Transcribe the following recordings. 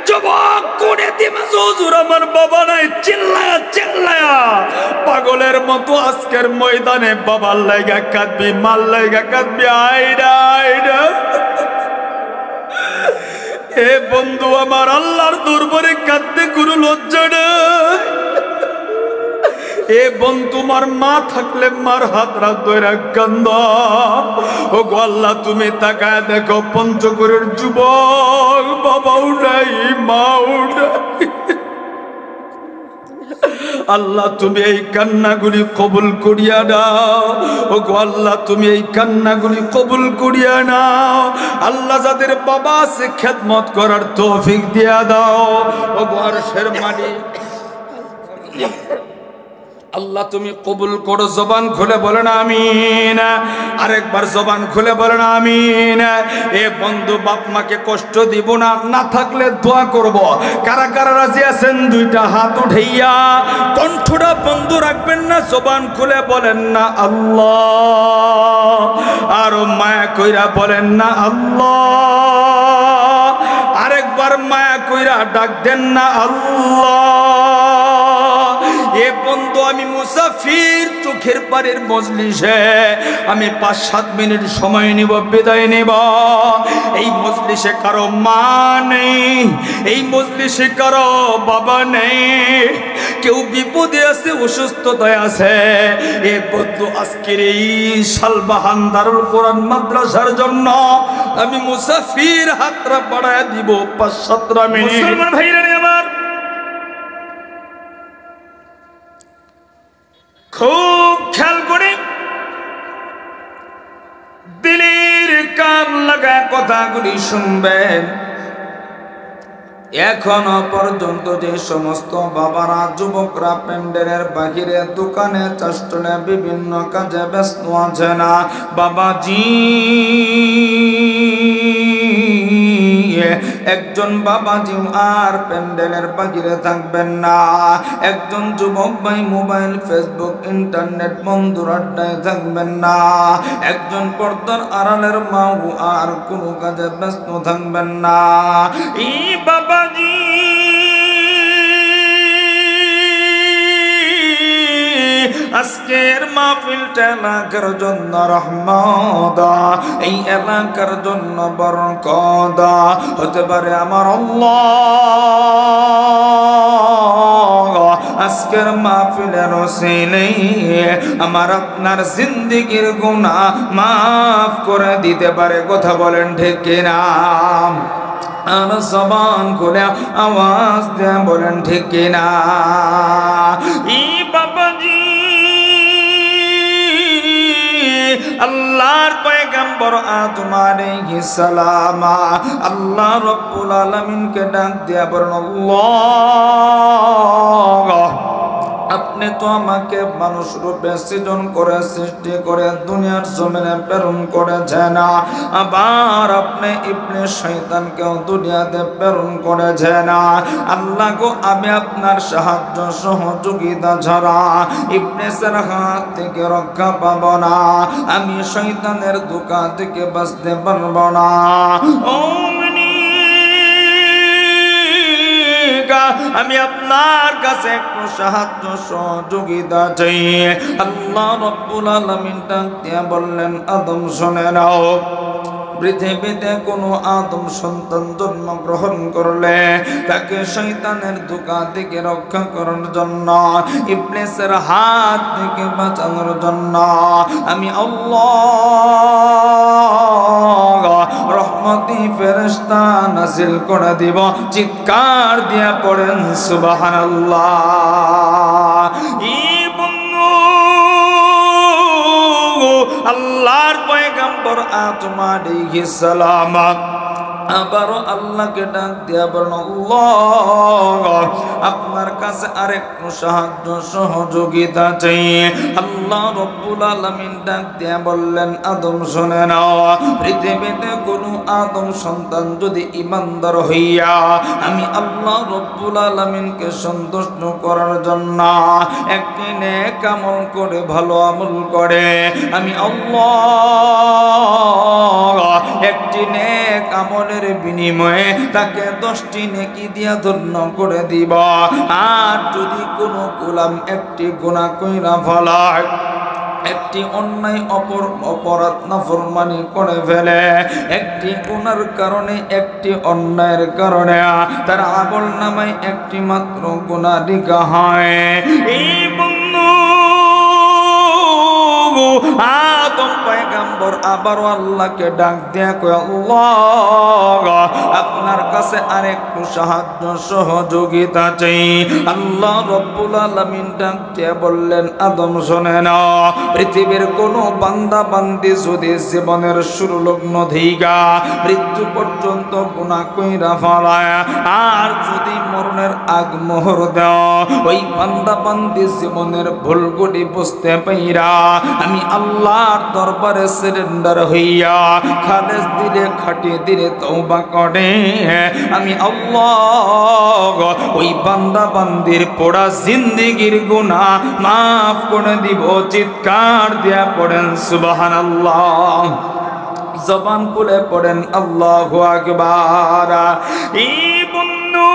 যুবক কোনে দিমা হুজুর আমার বাবা নাই চিল্লায়া চিল্লায়া পাগলের মতো আজকের ময়দানে বাবার লাগা কাঁদবি মাল লাগা কাঁদবি আইডা আইডা এ বন্ধু আমার আল্লাহর দরবারে কাঁদতে কোনো লজ্জা নাই এ বন্ধু তোমার মা থাকলে মার হাত রাত ধরে কান্দ ও গো আল্লাহ তুমি তাকায় দেখো পঞ্চগড়ের যুবক বাবাও নাই মাও নাই আল্লাহ তুমি এই কান্নাগুলি কবুল করিয়া নাও ও গো আল্লাহ তুমি এই কান্নাগুলি কবুল করিয়া নাও আল্লাহ যাদের বাবা আছে খেদমত করার তৌফিক দিয়া দাও ও গো আরশের মালিক আল্লাহ তুমি কবুল করো জবান খুলে বলেন আমিন আরেকবার জবান খুলে বলেন আমিন এ বন্ধু বাপ মাকে কষ্ট দিব না না থাকলে দোয়া করব কারা কারা রাজি আছেন দুইটা হাত উঠাইয়া কণ্ঠটা বন্ধ রাখবেন না জবান খুলে বলেন না আল্লাহ আর মায়া কইরা বলেন না আল্লাহ আরেকবার মায়া কইরা ডাক দেন না আল্লাহ এ বন্ধু আমি মুসাফির চোখের পারের মজলিসে আমি 5-7 মিনিট সময় নিব বিদায় নেব এই মজলিসে কারো মা নেই এই মজলিসে কারো বাবা নেই কেউ বিপদে আছে অসুস্থতায় আছে এ বন্ধু আজকের এই শালবাহান দারুল কোরআন মাদ্রাসার জন্য আমি মুসাফির হাতরা বাড়ায় দিব 5-7 মিনিট মুসলমান ভাইরা আমার খুব খেয়াল করে দিলের কান লাগায় কথাগুলি শুনবেন এখনো পর্যন্ত যে সমস্ত বাবারা যুবকরা প্যান্ডেলের বাহিরে দোকানে চাষ্টনে বিভিন্ন কাজে ব্যস্ত আছে না বাবাজি একজন বাবাজি আর প্যান্ডেলের বাহিরে থাকবেন না একজন যুবক ভাই মোবাইল ফেসবুক ইন্টারনেট বন্ধুর আড্ডায় থাকবেন না একজন পর্দার আড়ালের মাও আর কোনো কাজে ব্যস্ত থাকবেন না এই বাবাজি আজকের মাহফিলটা এলাকার জন্য রহমত এই এলাকার জন্য বরকত হতে পারে আমার আল্লাহ আজকের মাহফিলের ওসিলে আমার আপনার জিন্দেগির গুনাহ মাফ করে দিতে পারে কথা বলেন ঠিক কিনা আর জবান খুলে আওয়াজ দিয়ে বলেন ঠিক কিনা ই বাবাজি আল্লাহর পয়গম্বর আদম আলাইহিস সালাম আল্লাহ রাব্বুল আলামিনকে ডাক দিয়া বলেন আল্লাহ আপনি তো আমাকে মানুষ রূপে সৃজন করে সৃষ্টি করে দুনিয়ার জমিনে প্রেরণ করেছেন আবার আপনি ইবনে শয়তানকেও দুনিয়াতে প্রেরণ করেছেন আল্লাহ গো আমি আপনার সাহায্য সহযোগিতা ছাড়া ইবলিসের হাত থেকে রক্ষা পাব না আমি শয়তানের ধোঁকা থেকে বাঁচতে পারব না ও আমি আপনার কাছে একটু সাহায্য সহযোগিতা চাই আল্লাহ রাব্বুল আলামিন ডাক দিয়া বললেন আদম শুনে নাও পৃথিবীতে কোনো আদম সন্তান জন্মগ্রহণ করলে তাকে শয়তানের ধোঁকা থেকে রক্ষা করার জন্য ইবলিসের হাত থেকে বাঁচানোর জন্য আমি আল্লাহ রহমতি ফেরেশতা নাজিল করে দিব চিৎকার দিয়া পড়েন সুবহানাল্লাহ আল্লাহর পয়গম্বর আদম আলাইহিস সালাম আবারও আল্লাহকে ডাক দিয়া বলেন আল্লাহ আপনার কাছে আরেকটু সাহায্য সহযোগিতা চাই আল্লাহ রাব্বুল আলামিন ডাক দিয়া বললেন আদম শুনে নাও পৃথিবীতে কোনো আদম সন্তান যদি ঈমানদার হইয়া আমি আল্লাহ রাব্বুল আলামিনকে সন্তুষ্ট করার জন্য একটি নেক আমল করে ভালো আমল করে আমি আল্লাহ একটি নেক আমলের এর বিনিময়ে তাকে 10টি নেকি দিয়া ধন্য করে দিব। আর যদি কোনো গোলাম একটি গুনাহ কইরা ফেলায়, একটি অন্যায় অপরাধ নাফরমানি করে ফেলে, একটি গুনার কারণে, একটি অন্যায়ের কারণে তার আমল নামায় একটি মাত্র গুনাহ লেখা হয়। এই বন্ধু আদম পয়গম্বর আবারও আল্লাহকে ডাক দিয়া কয়, আল্লাহ আপনার কাছে আরেকটু সাহায্য সহযোগিতা চাই। আল্লাহ রব্বুল আলামিন ডাক দিয়া বললেন, আদম শোনে না, পৃথিবীর কোনো বান্দা বান্দি যদি জীবনের শুরু লগ্ন থেকে মৃত্যু পর্যন্ত গুনাহ কইরা ফেলায়, আর যদি মরণের আগ মোহর দাও, ওই বান্দা বান্দি জীবনের ভুলগুলি বুঝতে পাইরা আমি আল্লাহর দরবারে সারেন্ডার হইয়া খালেস দিলে খাটি দিলে তওবা করে, আমি আল্লাহ ওই বান্দা বান্দির পোড়া জিন্দেগির গুনাহ মাফ করে দিব। চিৎকার দিয়া পড়েন সুবহানাল্লাহ, জবান খুলে পড়েন আল্লাহু আকবার। এই বন্ধু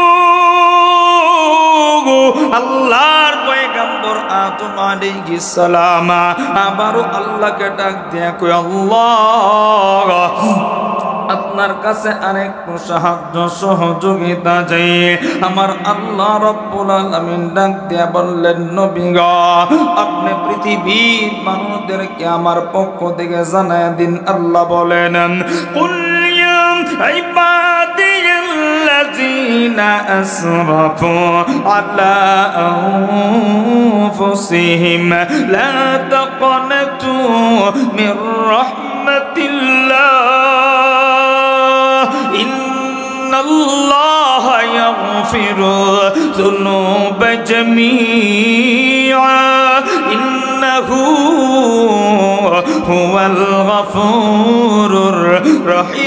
আল্লাহর পয়গম্বর আদম আলাইহিস সালাম আবারও আল্লাহকে ডাক দিয়া কয়, আল্লাহ আপনার কাছে আরেকটু সাহায্য সহযোগিতা চাই। আমার আল্লাহ রব্বুল আলামিন ডাক দিয়া বললেন, নবী গো আপনি পৃথিবীর মানুষদেরকে আমার পক্ষ থেকে জানায় দিন। আল্লাহ বলেন, কুল ইয়া ইবাদিয়াল্লাযীনা আসরাফু আলা আনফুসিহিম লা তাকনাতু মির রাহমাতিল্লাহ ইন্নাল্লাহ ইয়াগফিরু যুনুবা জামিআ ইন্নাহু হুয়াল গফুরুর রহিম।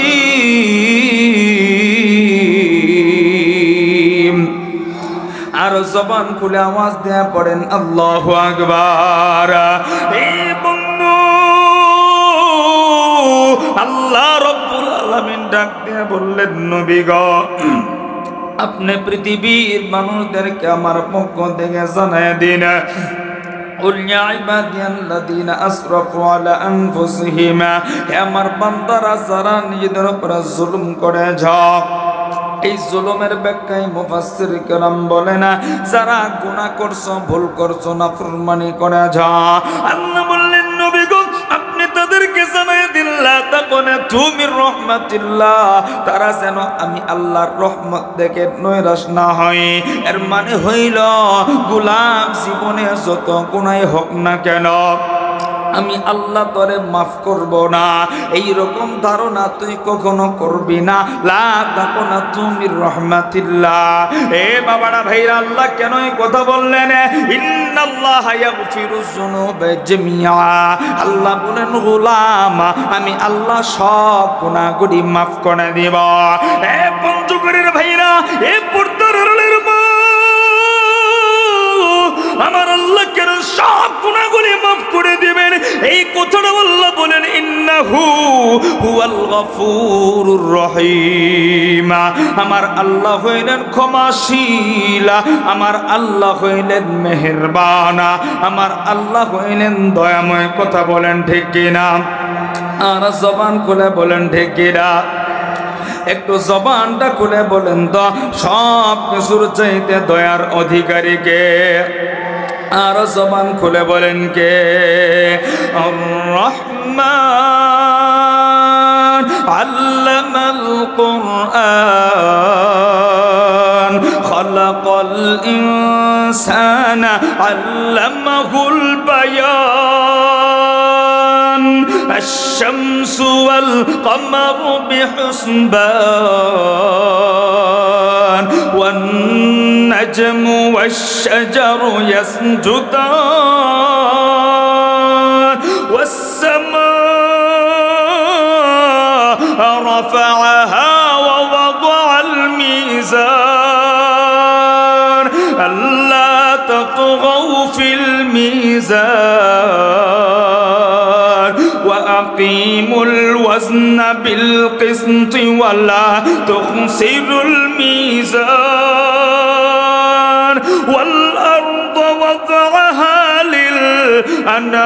আর জবান খুলে আওয়াজ দেয়া পড়েন আল্লাহু আকবার। এই বন্ধু আল্লাহ রব্বুল আলামিন ডাক দিয়ে বললেন, নবী গো আপনি পৃথিবীর মানুষদেরকে আমার পক্ষ থেকে জানায় দিন, কুল ইয়া ইবাদিয়াল্লাযীনা আসরাফু আলা আনফুসিহিম, হে আমার বান্দারা যারা নিজেদের উপর জুলুম করে যাও। এই জুলুমের ব্যাখ্যায় মুফাসসির কেরাম বলেন, যারা গুনাহ করছো, ভুল করছো, নাফরমানি করে যাও, আল্লাহ বললেন নবী গো আপনি তাদেরকে জানায় দিন, লা তাকনাতু মির রাহমাতিল্লাহ, তারা যেন আমি আল্লাহর রহমত থেকে নৈরাশ না হয়। এর মানে হইল গোলাম জীবনে যত গুনাহ হোক না কেন আমি আল্লাহ তোরে মাফ করব না, এই রকম ধারণা তুই কখনো করবি না। লা তাকনাতু মির রাহমাতিল্লাহ। এ বাবারা ভাইরা, আল্লাহ কেন এই কথা বললেন? ইন্নাল্লাহা ইয়াগফিরুয যুনুবা জামিআ, আল্লাহ বলেন গোলাম আমি আল্লাহ সব গুনাহগুলি মাফ করে দেব। এ পঞ্চগড়ের ভাইরা, এ পর্দার আড়ালের মা, আমার আল্লাহ কেন সব গুনাহগুলি মাফ করে দিবেন এই কথাটা আল্লাহ বলেন, ইন্নাহু হুয়াল গফুরুর রহিম, আমার আল্লাহ হইলেন ক্ষমাশীল, আমার আল্লাহ হইলেন মেহেরবান, আমার আল্লাহ হইলেন দয়াময়। কথা বলেন ঠিক কিনা? আর জবান খুলে বলেন ঠিক কিনা? একটু জবানটা খুলে বলেন তো, সব কিছুর চাইতে দয়ার অধিকারী কে? আর জবান খুলে বলেন কে? আর রহমান আল্লামাল কুরআন খালাকাল ইনসানা আল্লামাহুল বায়ান الشمس والقمر بحسبان والنجم والشجر يسجدان والسماء رفعها ووضع الميزان ألا تطغوا في الميزان وأقيموا আকিমুল ওয়াজনা বিল কিসতি ওয়ালা তুখসিরুল মিজান ওয়াল আরদ ওয়াদআহা লিল আনাম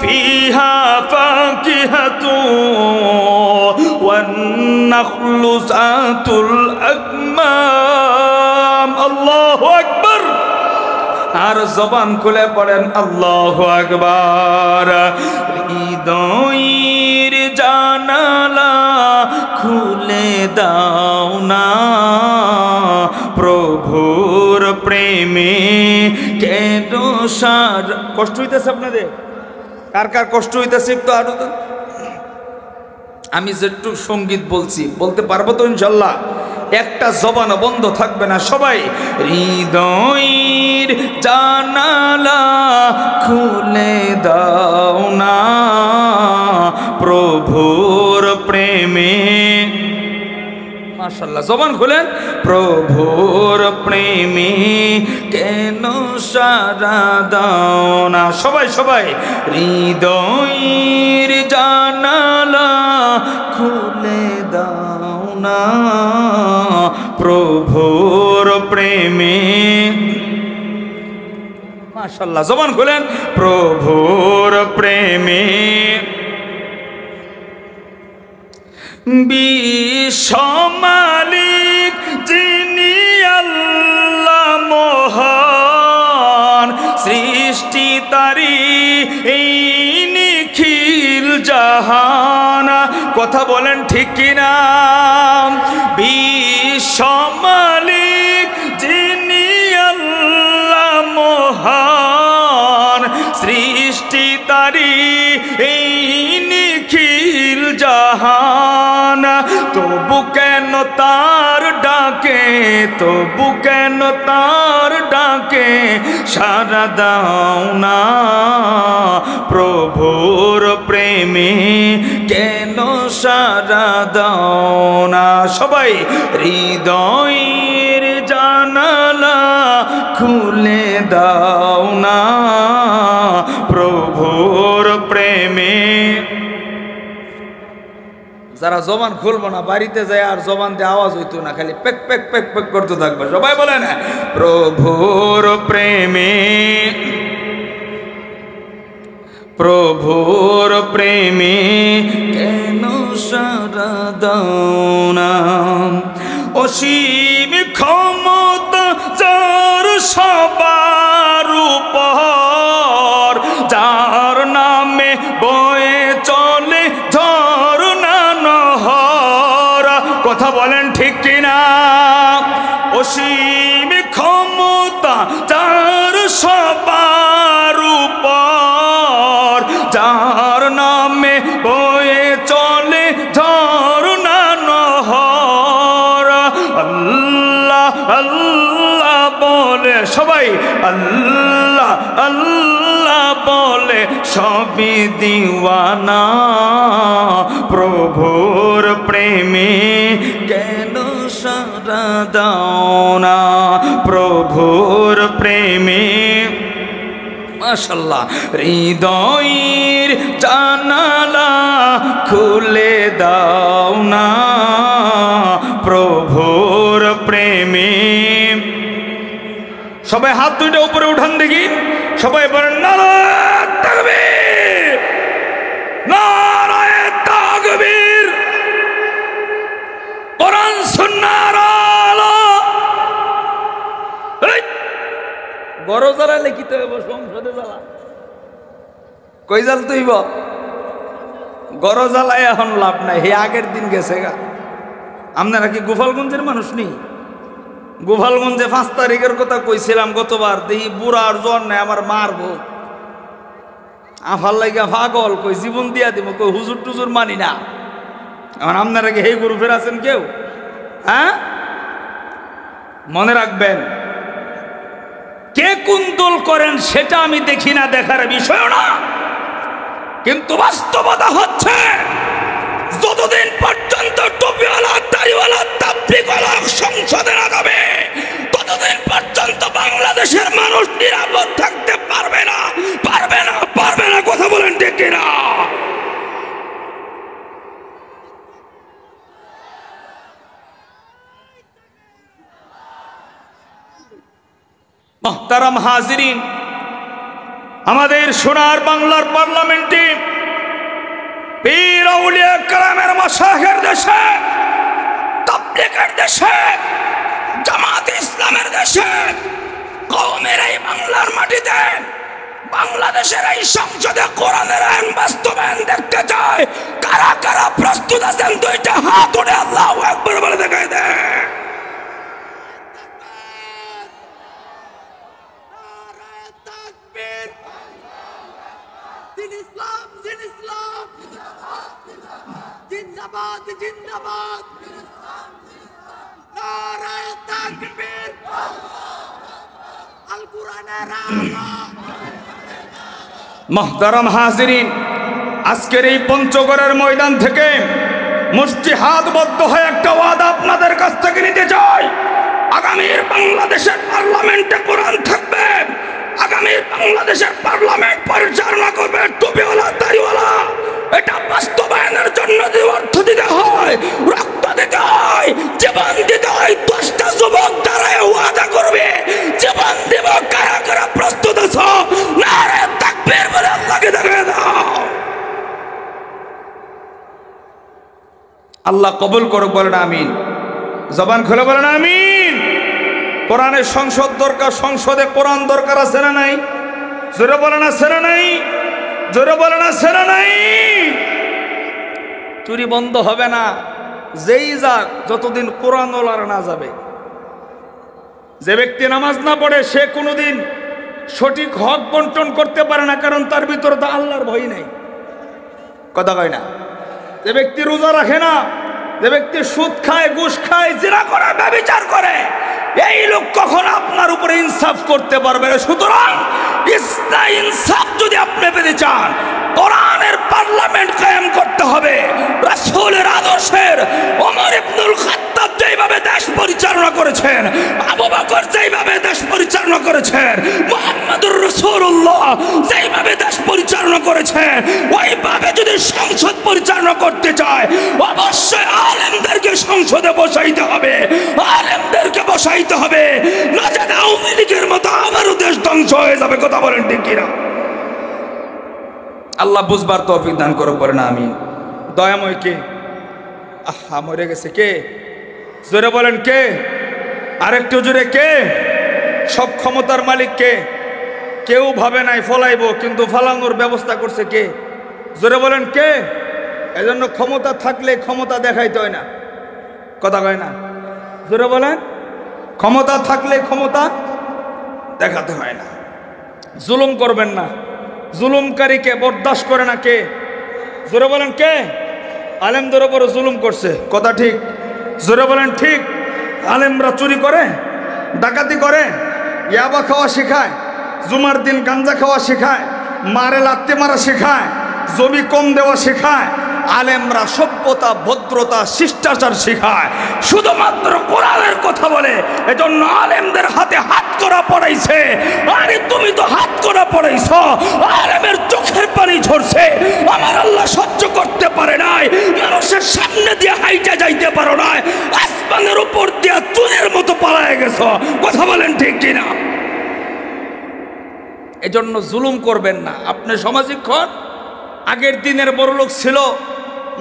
ফিহা ফাকিহাতু ওয়ান নাখলু যাতুল আকমাম। আল্লাহু আকবার। আর জবান খুলে পড়েন আল্লাহু আকবার। হৃদয়ের জানালা খুলে দাও না, প্রভুর প্রেমে কেন সার। কষ্ট হইতেছে আপনাদের? কার কার কষ্ট হইতেছে একটু আরো? আমি যেটুকু সঙ্গীত বলছি বলতে পারবো তো ইনশাল্লাহ? একটা জবানও বন্ধ থাকবে না। সবাই হৃদয়ের জানালা খুলে দাও না, প্রভুর প্রেমে। মাশাআল্লাহ, জবান খুলেন। প্রভুর প্রেমে কেন সারা দাও না। সবাই সবাই হৃদয়ের জানালা খুলে দাও না, প্রভুর প্রেমে। মাশাআল্লাহ, জবান খুলেন। প্রভুর প্রেমে বিশ্ব মালিক যিনি আল্লাহ মহান, সৃষ্টি তারি এই নিখিল জাহান। কথা বলেন ঠিক কিনা? বিশ্ব মালিক যিনি আল্লাহ মহান, সৃষ্টি তারি এই নিখিল জাহান। তবু কেন তার ডাকে, তবু কেন তার ডাকে সারা দাও না, প্রভুর প্রেমে কেন সারা দাও না। সবাই হৃদয়ের জানালা খুলে দাও না, প্রভুর প্রেমে। যারা জবান খুলবো না বাড়িতে যায় আর জবান দিয়ে আওয়াজ হইতো না, খালি পেক পেক পেক পেক করতে থাকবে। সবাই বলে না প্রভুর প্রেমে, প্রভুর প্রেমে কেন সারা দাও না। অসীম ক্ষমতা যার সবার উপর, যার নামে বয়ে চলে ঝরনা নহর। কথা বলেন ঠিক কিনা? অসীম ক্ষমতা যার সবার উপর, যার নামে বয়ে চলে ঝরনা নহর। আল্লাহ আল্লাহ বলে সবাই, আল্লাহ আল্লাহ বলে সবই দিওয়ানা, প্রভুর প্রেমে কেন সারা দাও না, প্রভুর প্রেমে। মাশাআল্লাহ, হৃদয়ের জানালা খুলে দাও না, প্রভুর প্রেমে। সবাই হাত দুইটা উপরে উঠান দেখি। সবাই বলেন নারায়ে তাকবীর, নারায়ে তাকবীর। কোরআন সুন্নাহর আলো। গরো জ্বালা লিখিত হইব, সংসদে জ্বালা কই জাল তুইব? গরো জ্বালায় এখন লাভ নাই, হে আগের দিন গেছে গা। আপনারা কি গোপালগঞ্জের মানুষ নেই? গোপালগঞ্জে 5 তারিখের কথা কইছিলাম গতবার, দেখি বুড়া আর জ্বর নাই, আমার মারবো। আফার লাগা পাগল, কই জীবন দিয়া দিব, কই হুজুর টুজুর মানি না। এখন আপনারা কি এই গ্রুপের আছেন কেউ? হ্যাঁ, মনে রাখবেন, কে কোন দল করেন সেটা আমি দেখি না, দেখার বিষয় না। কিন্তু বাস্তবতা হচ্ছে যতদিন পর্যন্ত টুপিওয়ালা, দাড়িওয়ালা, তাবলীগওয়ালা সংসদে না যাবে, ততদিন পর্যন্ত বাংলাদেশের মানুষ নিরাপদ থাকতে পারবে না, পারবে না, পারবে মুহতারাম হাজিরিন, আমাদের সোনার বাংলার পার্লামেন্টে পীর আউলিয়া কেরামের মাশায়েখের দেশে, তাবলীগের দেশে, জামাত ইসলামের দেশে, কওমের এই বাংলার মাটিতে, বাংলাদেশের এই সংসদে কোরআনের আইন বাস্তবায়ন দেখতে চায়। কারা কারা প্রস্তুত আছেন? দুইটা হাত উঠে আল্লাহু আকবার বলে দেখায় দেন। জিন্দাবাদ জিন্দাবাদ, নারায়ে তাকবীর, আল কুরআনের আলো। মুহতারাম হাজিরিন, আজকের এই পঞ্চগড়ের ময়দান থেকে মুষ্টি হাতবদ্ধ হয়ে একটা ওয়াদা আপনাদের কাছ থেকে নিতে চাই। আগামীর বাংলাদেশের পার্লামেন্টে কোরআন থাকবে, আগামীর বাংলাদেশের পার্লামেন্ট পরিচালনা করবে টুপিওয়ালা দাড়িওয়ালা। এটা বাস্তবায়নের জন্য যে অর্থ দিতে হয়, রক্ত দিতে হয়, জীবন দিতে হয়, 10টা যুবক দাঁড়ায় ওয়াদা করবে জীবন দেব। কারা কারা প্রস্তুত আছো? নারায়ে তাকবীর বলে আল্লাহকে দেখায় দাও। আল্লাহ কবুল করুক, বলেন আমিন। জবান খুলে বলেন আমিন। কোরআনের সংসদ দরকার, সংসদে কোরআন দরকার আছে না নাই? জোরে বলেন আছে না নাই? জোরে বলেন আছে না নাই? চুরি বন্ধ হবে না যেই যাক, যতদিন কোরআন ওলারা না যাবে। যে ব্যক্তি নামাজ না পড়ে সে কোনোদিন সঠিক হক বন্টন করতে পারে না, কারণ তার ভিতরে তো আল্লাহর ভয় নেই। কথা কয় না? যে ব্যক্তি রোজা রাখে না, যে ব্যক্তি সুদ খায়, ঘুষ খায়, জিনা করে, ব্যভিচার করে, এই লোক কখন আপনার উপরে ইনসাফ করতে পারবে না। সুতরাং ইনসাফ যদি আপনি পেতে চান, কোরআনের পার্লামেন্ট কায়েম করতে হবে। রাসূলের আদর্শের ওমর ইবনুল খাত্তাব যেইভাবে দেশ পরিচালনা করেছেন, আবু বকর যেইভাবে দেশ পরিচালনা করেছেন, মুহাম্মদুর রাসূলুল্লাহ যেইভাবে দেশ পরিচালনা করেছেন, ওইভাবে যদি সংসদ পরিচালনা করতে চায়, অবশ্যই আলেমদেরকে সংসদে বসাইতে হবে, আলেমদেরকে বসাইতে হবে। নচেৎ আওয়ামী লীগের মতো আবারও দেশ ধ্বংস হয়ে যাবে। কথা বলেন ঠিক কিনা? আল্লাহ বুঝবার তৌফিক দান করুক, বলেন আমিন। দয়াময় কে? আহা, মরে গেছে কে? জোরে বলেন কে? আরেকটু জোরে কে? সব ক্ষমতার মালিক কে? কেউ ভাবে নাই ফলাইব, কিন্তু ফালানোর ব্যবস্থা করছে কে? জোরে বলেন কে? এজন্য ক্ষমতা থাকলে ক্ষমতা দেখাইতে হয় না। কথা কয় না? জোরে বলেন। ক্ষমতা থাকলে ক্ষমতা দেখাতে হয় না। জুলুম করবেন না। জুলুমকারীকে বরদাস্ত করে না কে? জোরে বলেন কে? আলেমদের উপরে জুলুম করছে। কথা ঠিক? জোরে বলেন ঠিক? আলেমরা চুরি করে, ডাকাতি করে, ইয়াবা খাওয়া শেখায়, জুমার দিন গাঞ্জা খাওয়া শেখায়, মারে লাত্তি মারা শেখায়, জমি কম দেওয়া শেখায়। আলেমরা সভ্যতা, ভদ্রতা, শিষ্টাচার শেখায়, শুধুমাত্র কোরআনের কথা বলে। এজন্য আলেমদের হাতে হাত করা পড়াইছে। আরে তুমি তো হাত করা পড়াইছ, আলেমের চোখের পানি ঝরছে। আমার আল্লাহ সহ্য করতে পারে নাই, মানুষের সামনে দিয়ে হাইটা যাইতে পারো নাই, আসমানের উপর দিয়ে চুরের মতো পালায় গেছ। কথা বলেন ঠিক কিনা? এজন্য জুলুম করবেন না। আপনি সামাজিক হন। আগের দিনের বড় লোক ছিল,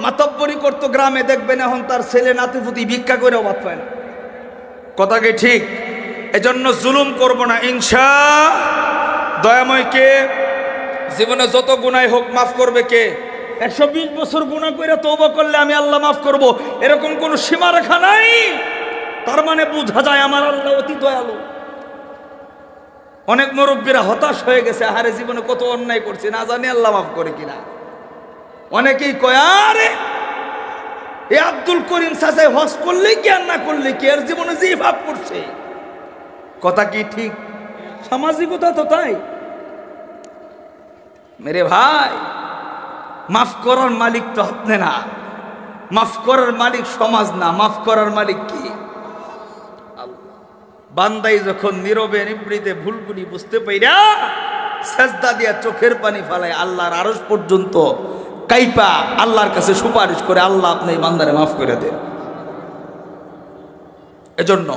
মাতব্বরি করতো গ্রামে, দেখবেন এখন তার ছেলে নাতিপুতি ভিক্ষা করে অবাদ পায় না। কথা কি ঠিক? এজন্য জুলুম করব না ইনশা। দয়াময় কে? জীবনে যত গুনাহ হোক মাফ করবে কে? 120 বছর গুনাহ করে তওবা করলে আমি আল্লাহ মাফ করব, এরকম কোন সীমারেখা নাই। তার মানে বোঝা যায় আমার আল্লাহ অতি দয়ালু। অনেক মুরব্বীরা হতাশ হয়ে গেছে, আহারে জীবনে কত অন্যায় করছে, না জানি আল্লাহ মাফ করে কিনা। অনেকেই কয়, আরে এ আব্দুল করিম চাচাই হজ করলে কি আর না করলে কি, এর জীবনে যে ভাব করছে। কথা কি ঠিক? সামাজিকতা তো তাই। মেরে ভাই, মাফ করার মালিক তো আপনি না, মাফ করার মালিক সমাজ না, মাফ করার মালিক কি? বান্দাই যখন নীরবে নিবৃতে ভুলগুলি বুঝতে পাইরা সেজদা দিয়া চোখের পানি ফালায়, আল্লাহর আরশ পর্যন্ত কাইপা আল্লাহর কাছে সুপারিশ করে, আল্লাহ আপনি বান্দারে মাফ করে দেন। এজন্য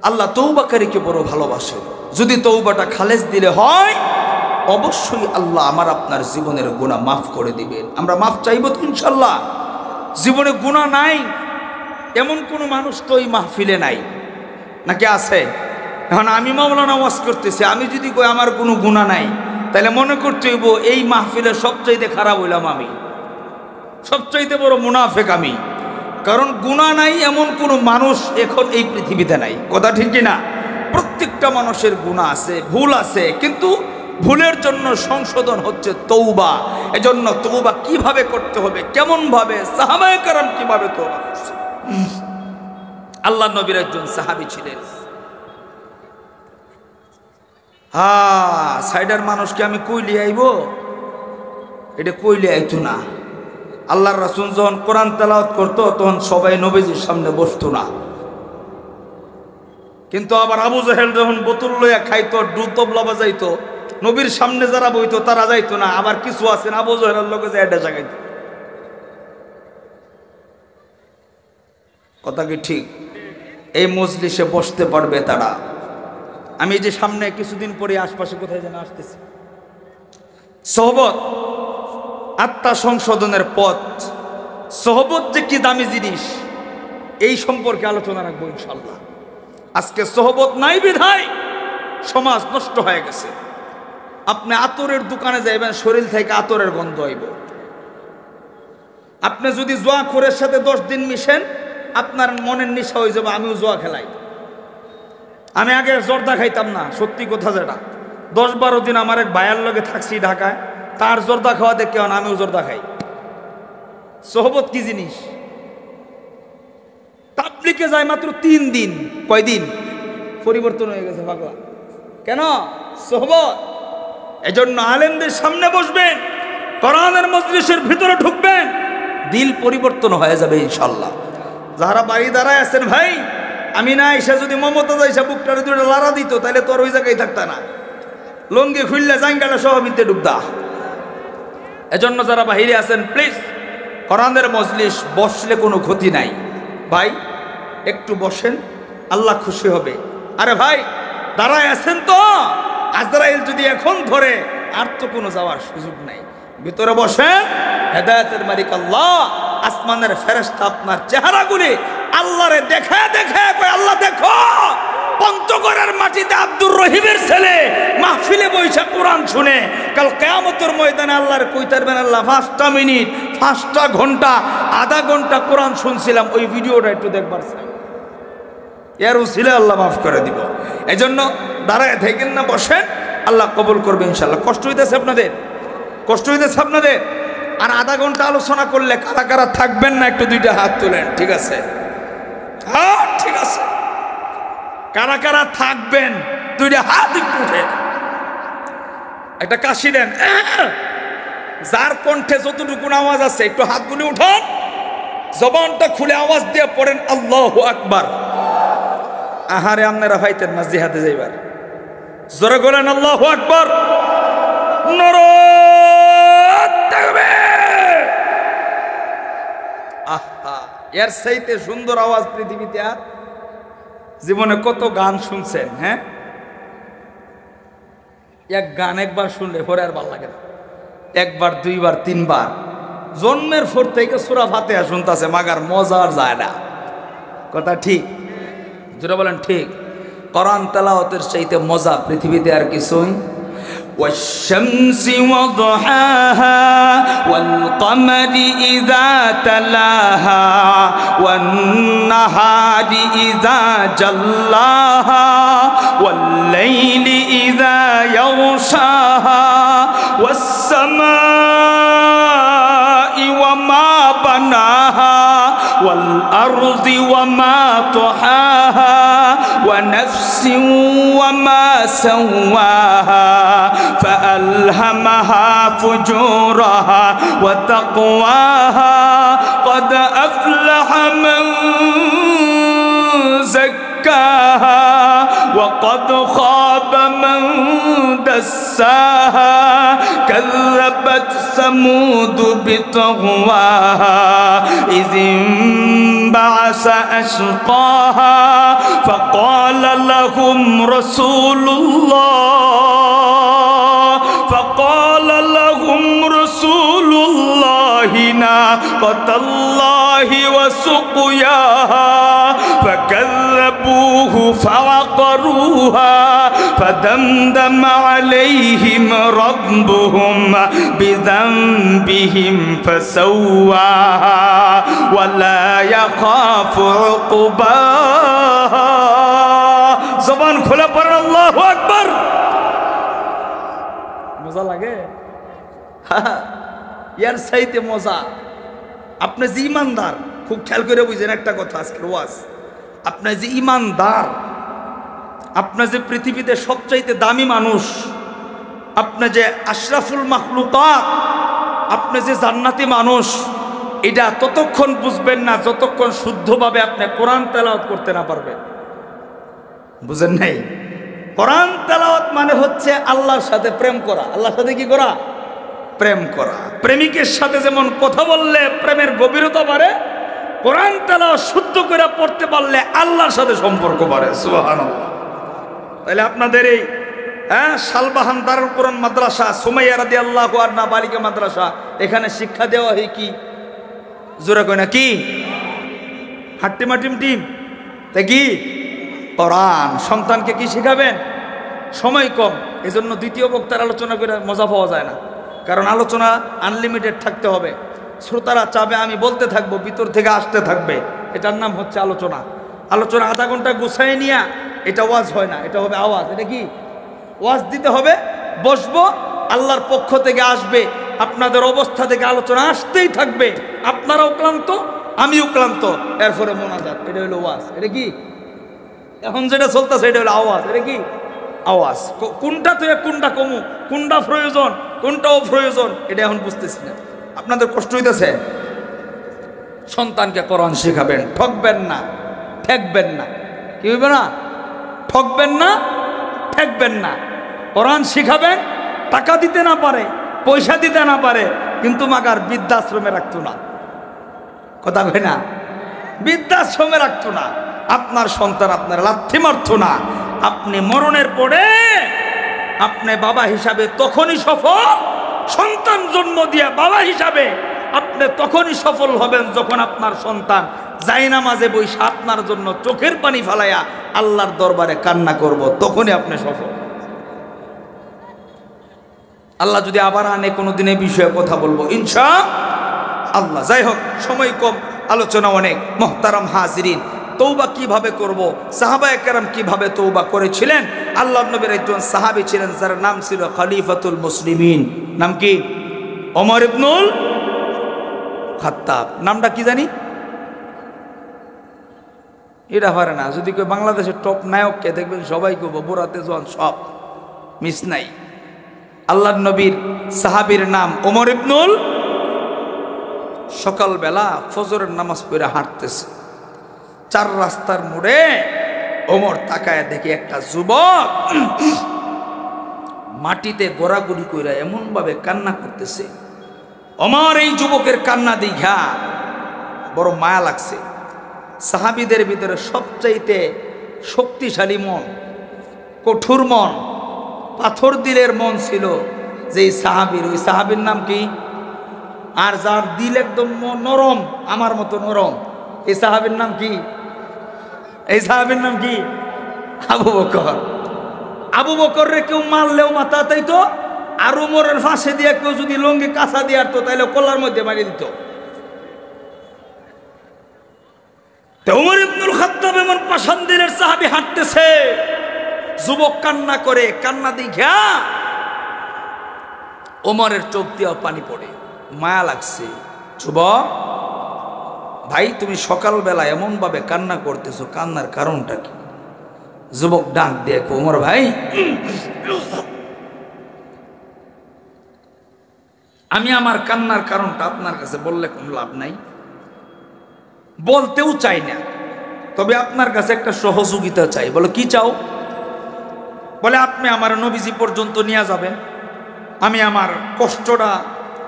আল্লাহ তওবাকারীকে বড় ভালোবাসেন। যদি তওবাটা খালেস দিলে হয়, অবশ্যই আল্লাহ আমার আপনার জীবনের গুনাহ মাফ করে দিবেন। আমরা মাফ চাইব তো ইনশাল্লাহ। জীবনে গুনাহ নাই এমন কোনো মানুষ তো এই মাহফিলে নাই, নাকি আছে? এখন আমি মাওলানা ওয়াজ করতেছি, আমি যদি কই আমার কোনো গুনাহ নাই, তাহলে মনে করতে হইব এই মাহফিলে সবচাইতে খারাপ হইলাম আমি, সবচাইতে বড় মুনাফেক আমি। কারণ গুনাহ নাই এমন কোনো মানুষ এখন এই পৃথিবীতে নাই। কথা ঠিক কিনা? প্রত্যেকটা মানুষের গুনাহ আছে, ভুল আছে, কিন্তু ভুলের জন্য সংশোধন হচ্ছে তওবা। এজন্য তওবা কিভাবে করতে হবে, কেমন ভাবে, সাহাবায়ে কেরাম কিভাবে তওবা করছে। আল্লাহ নবীর একজন সাহাবী ছিলেন। সাইডার মানুষকে আমি কইলি আইব, এটা কইলে আইতো না। আল্লাহর রাসূল যখন কোরআন তেলাওয়াত করতো তখন সবাই নবীজির সামনে বসতো না। কিন্তু আবার আবু জাহেল যখন বোতল লইয়া খাইতো, ডুল তবলা বাজাইতো, নবীর সামনে যারা বইতো তারা যাইতো না। আবার কিছু আছেন আবু জাহেলের লোকে যায় এটা জাগাইতো। কথা কি ঠিক? এই মজলিসে বসতে পারবে তারা। আমি যে সামনে কিছুদিন পরে আশপাশে কোথায় যেন আসতেছি, সোহবত আত্মা সংশোধনের পথ। সোহবত যে কি দামি জিনিস, এই সম্পর্কে আলোচনা রাখবো ইনশাল্লাহ। আজকে সোহবত নাই বিধায় সমাজ নষ্ট হয়ে গেছে। আপনি আতরের দোকানে যাইবেন, শরীর থেকে আতরের গন্ধ হইব। আপনি যদি জুয়া খোরের সাথে 10 দিন মিশেন, আপনার মনের নেশা হয়ে যাবে আমিও জুয়া খেলাই। আমি আগে জর্দা খাইতাম না, সত্যি কথা যেটা। 10-12 দিন আমার এক ভাইয়ের লগে থাকছি ঢাকায়, তার জর্দা খাওয়া দেখে আমিও জর্দা খাই। সোহবত কি জিনিস? তাবলীগে যায় মাত্র 3 দিন, কয়দিন পরিবর্তন হয়ে গেছে পাগলা। কেন? সোহবত। এজন্য আলেমদের সামনে বসবেন, কোরআনের মজলিসের ভিতরে ঢুকবেন, দিল পরিবর্তন হয়ে যাবে ইনশাল্লাহ। যারা বাড়ি দাঁড়ায় আছেন ভাই, আমি না এসে যদি মমতাজ এসে বুকটারে দুটো লাড়া দিত, তাহলে তোর ওই জায়গায় থাকতা না। লঙ্গি খুললে জাঙ্গাটা সহ মিলতে ডুবদা। এজন্য যারা বাহিরে আছেন প্লিজ, কোরআনের মজলিস বসলে কোনো ক্ষতি নাই ভাই, একটু বসেন, আল্লাহ খুশি হবে। আরে ভাই দাঁড়ায় আছেন তো, আজরাইল যদি এখন ধরে আর তো কোনো যাওয়ার সুযোগ নাই। ভিতরে বসেন, হেদায়েতের মালিক আল্লাহ, আসমানের ফেরেশতা আপনার চেহারাগুলি আল্লাহরে দেখে দেখে কয় আল্লাহ দেখো, পঞ্চগড়ের মাটিতে আব্দুর রহিমের ছেলে মাহফিলে বৈশা কোরআন শুনে কাল কিয়ামতের ময়দানে আল্লাহর কইতারবেন আল্লাহ 5টা মিনিট, 5টা ঘন্টা, আধা ঘন্টা কোরআন শুনছিলাম। ওই ভিডিওটা একটু দেখবার চাই, এর উসিলে আল্লাহ মাফ করে দিব। এজন্য দাঁড়ায় থাকেন না, বসেন, আল্লাহ কবুল করবে ইনশাল্লাহ। কষ্ট হইতেছে আপনাদের? কষ্ট হইতেছে আপনাদের? আর আধা ঘন্টা আলোচনা করলে কারা কারা থাকবেন না একটু 2টা হাত তোলেন। ঠিক আছে? হ্যাঁ ঠিক আছে। কারা কারা থাকবেন 2টা হাত একটু উঠে একটা কাশি দেন। যার কণ্ঠে যতটুকু আওয়াজ আছে একটু হাতগুলি উঠান, জবানটা খুলে আওয়াজ দিয়ে পড়েন আল্লাহু আকবার। আহারে আপনারা ভাইতেন না জিহাদে যাইবার, জোরে বলেন আল্লাহু আকবার। আহা, এর চাইতে সুন্দর আওয়াজ পৃথিবীতে আর জীবনে কত গান শুনছেন? হ্যাঁ, এক গান একবার শুনলে পরে আর ভালো লাগে না। 1 বার 2 বার 3 বার জন্মের পর থেকে সূরা ফাতিহা শুনতেছে, মাগার মজা আর যায় না। কথা ঠিক? যেটা বলেন ঠিক। কোরআন তেলাওয়াতের চাইতে মজা পৃথিবীতে আর কিছুই। والشمس وضحاها والقمر إذا تلاها والنهار إذا جلاها والليل إذا يغشاها والسماء وما بناها والأرض وما طحاها ونفس وما سواها فألهمها فجورها وتقواها قد أفلح من زكاها وقد خاب من دساها كذبت ثمود بطغواها إذ انبعث سأشقاها فقال لهم رسول الله ناقة الله وسقياها فكذبوه فعقروها فدمدم عليهم ربهم بذنبهم فسواها ولا يخاف عقباها زبان খুলে পড়েন আল্লাহু আকবার মজা লাগে ইয়ার চাইতে মজা আপনি যে ইমানদার খুব খেয়াল করে বুঝেন একটা কথা আজকের ওয়াজ আপনি যে ইমানদার আপনি যে পৃথিবীতে সবচাইতে দামি মানুষ আপনি যে আশরাফুল মাখলুকাত আপনি যে জান্নাতি মানুষ এটা ততক্ষণ বুঝবেন না যতক্ষণ শুদ্ধভাবে আপনি কোরআন তেলাওয়াত করতে না পারবেন বুঝেন নাই কোরআন তেলাওয়াত মানে হচ্ছে আল্লাহর সাথে প্রেম করা আল্লাহর সাথে কি করা প্রেম করা প্রেমিকের সাথে যেমন কথা বললে প্রেমের গভীরতা বাড়ে কোরআন তেলাওয়াত শুদ্ধ করে পড়তে পারলে আল্লাহর সাথে সম্পর্ক বাড়ে সুবহানাল্লাহ তাহলে আপনাদের এই শালবাহান দারুল কোরআন মাদ্রাসা সুমাইয়া রাদিয়াল্লাহু আনহা বালিকা মাদ্রাসা এখানে শিক্ষা দেওয়া হয় কি জোরে কই না কি হাট্টিমা টিম তাই কি কোরআন সন্তানকে কি শেখাবেন সময় কম এজন্য দ্বিতীয় বক্তার আলোচনা করে মজা পাওয়া যায় না কারণ আলোচনা আনলিমিটেড থাকতে হবে শ্রোতারা চাবে আমি বলতে থাকবো ভিতর থেকে আসতে থাকবে এটার নাম হচ্ছে আলোচনা আলোচনা আধা ঘন্টা গুছাই নিয়া এটা ওয়াজ হয় না এটা হবে আওয়াজ এটা কি ওয়াজ দিতে হবে বসবো আল্লাহর পক্ষ থেকে আসবে আপনাদের অবস্থা থেকে আলোচনা আসতেই থাকবে আপনারাও ক্লান্ত আমিও ক্লান্ত এরপরে মোনাজাত এটা হলো ওয়াজ এটা কি এখন যেটা চলতেছে এটা হলো আওয়াজ এটা কি আওয়াজ কোনটা থেকে কোনটা কমু কোনটা প্রয়োজন কোনটা অপ্রয়োজন এটা এখন বুঝতেছি না আপনাদের কষ্ট হইতেছে সন্তানকে কোরআন শেখাবেন ঠকবেন না ঠেকবেন না কি হইবে না ঠকবেন না ঠেকবেন না কোরআন শিখাবেন টাকা দিতে না পারে পয়সা দিতে না পারে কিন্তু মাগার বৃদ্ধাশ্রমে রাখতো না কথা কই না বৃদ্ধাশ্রমে রাখতো না আপনার সন্তান আপনার লাথি মারতো না আপনি মরণের পরে আপনি বাবা হিসাবে তখনই সফল সন্তান জন্ম দিয়া বাবা হিসাবে আপনি তখনই সফল হবেন যখন আপনার সন্তান জায়নামাজে বসে আপনার জন্য চোখের পানি ফালাইয়া আল্লাহর দরবারে কান্না করব তখনই আপনি সফল আল্লাহ যদি আবার আনে কোনোদিন এই বিষয়ে কথা বলবো ইনশাআল্লাহ যাই হোক সময় কম আলোচনা অনেক মুহতারাম হাজিরিন তৌবা কিভাবে করব সাহাবায়ে কেরাম কিভাবে তৌবা করেছিলেন আল্লাহর নবীর একজন সাহাবী ছিলেন যার নাম ছিল খলিফাতুল মুসলিমিন নাম কি ওমর ইবনুল খাত্তাব নামটা কি জানি এটা পারে না যদি কেউ বাংলাদেশের টপ নায়ককে দেখবেন সবাই কব বোরাতে জোয়ান সব মিস নাই আল্লাহর নবীর সাহাবীর নাম ওমর ইবনুল সকালবেলা ফজরের নামাজ পড়ে হাঁটতেছে চার রাস্তার মোড়ে ওমর তাকায় দেখে একটা যুবক মাটিতে গোড়াগুড়ি কইরা এমন ভাবে কান্না করতেছে ওমর এই যুবকের কান্না দেখা বড় মায়া লাগছে সাহাবীদের ভিতরে সবচাইতে শক্তিশালী মন কঠোর মন পাথর দিলের মন ছিল যেই সাহাবীর ওই সাহাবীর নাম কি আর যার দিল একদম নরম আমার মতো নরম এই সাহাবীর নাম কি এই সাহাবীর নাম কি আবু বকর আবু বকররে কেউ মারলেও মাথা তাইতো আর ওমরের ফাঁসে দিয়ে কেউ যদি লঙ্গি কাঁচা দিয়ে আরতো তাহলে কলার মধ্যে মারিয়ে দিত ওমর ইবনুল খাত্তাব এমন পাষাণ দিলের সাহাবী হাঁটতেছে যুবক কান্না করে কান্না দেখা ওমরের চোখ দিয়ে পানি পড়ে মায়া লাগছে যুবক ভাই তুমি সকালবেলা এমন ভাবে কান্না করতেছো কান্নার কারণটা কি যুবক ডাক দেখো ওমর ভাই আমি আমার কান্নার কারণটা আপনার কাছে বললে কোনো লাভ নাই বলতেও চাই না তবে আপনার কাছে একটা সহযোগিতা চাই বলো কি চাও বলে আপনি আমার নবীজি পর্যন্ত নিয়ে যাবেন আমি আমার কষ্টটা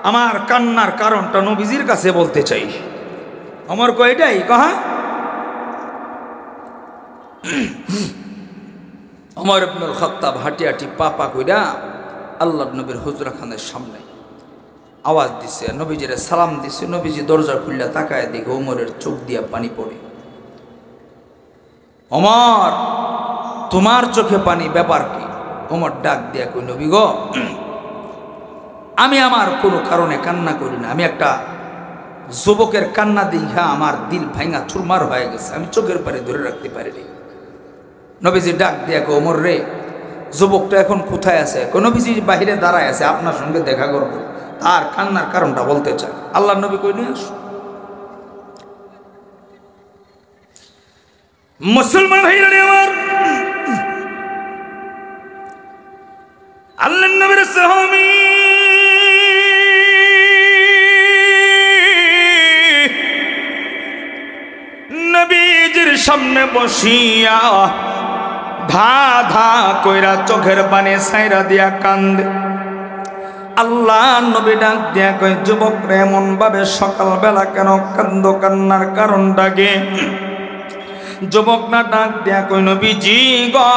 আমার কান্নার কারণটা নবীজির কাছে বলতে চাই আমার কয়টাই কহা ওমর ইবনুল খাত্তাব হাঁটি হাঁটি পা পা কইরা আল্লাহর নবীর হুজরাখানের সামনে আওয়াজ দিছে, নবীজিরে সালাম দিছে। নবীজি দরজা খুললা তাকায় দেখে ওমরের চোখ দিয়া পানি পড়ে। ওমর, তোমার চোখে পানি, ব্যাপার কি? ওমর ডাক দিয়া কই, নবী গো, আমি আমার কোনো কারণে কান্না করি না। আমি একটা যুবকের কান্না দেখা আমার দিল ভাঙা চুরমার হয়ে গেছে, আমি চোখের পানি ধরে রাখতে পারিনি। নবীজি ডাক দিয়া কই, ওমর রে, যুবকটা এখন কোথায় আছে? নবীজি বাহিরে দাঁড়ায় আছে, আপনার সঙ্গে দেখা করবো, তার কান্নার কারণটা বলতে চায়। আল্লাহর নবী কই, নিয়ে আসো। মুসলমান ভাইরা আমার, আল্লাহর নবীর সাহাবী নবীজির সামনে বসিয়া ধা ধা কইরা চোখের পানি ছাইরা দিয়া কান্দে। আল্লাহ নবী ডাক দিয়া কয়, যুবক রে, এমন ভাবে সকালবেলা কেন কান্দো? কান্নার কারণটা কি? যুবক না ডাক দিয়া কই, নবীজি গো,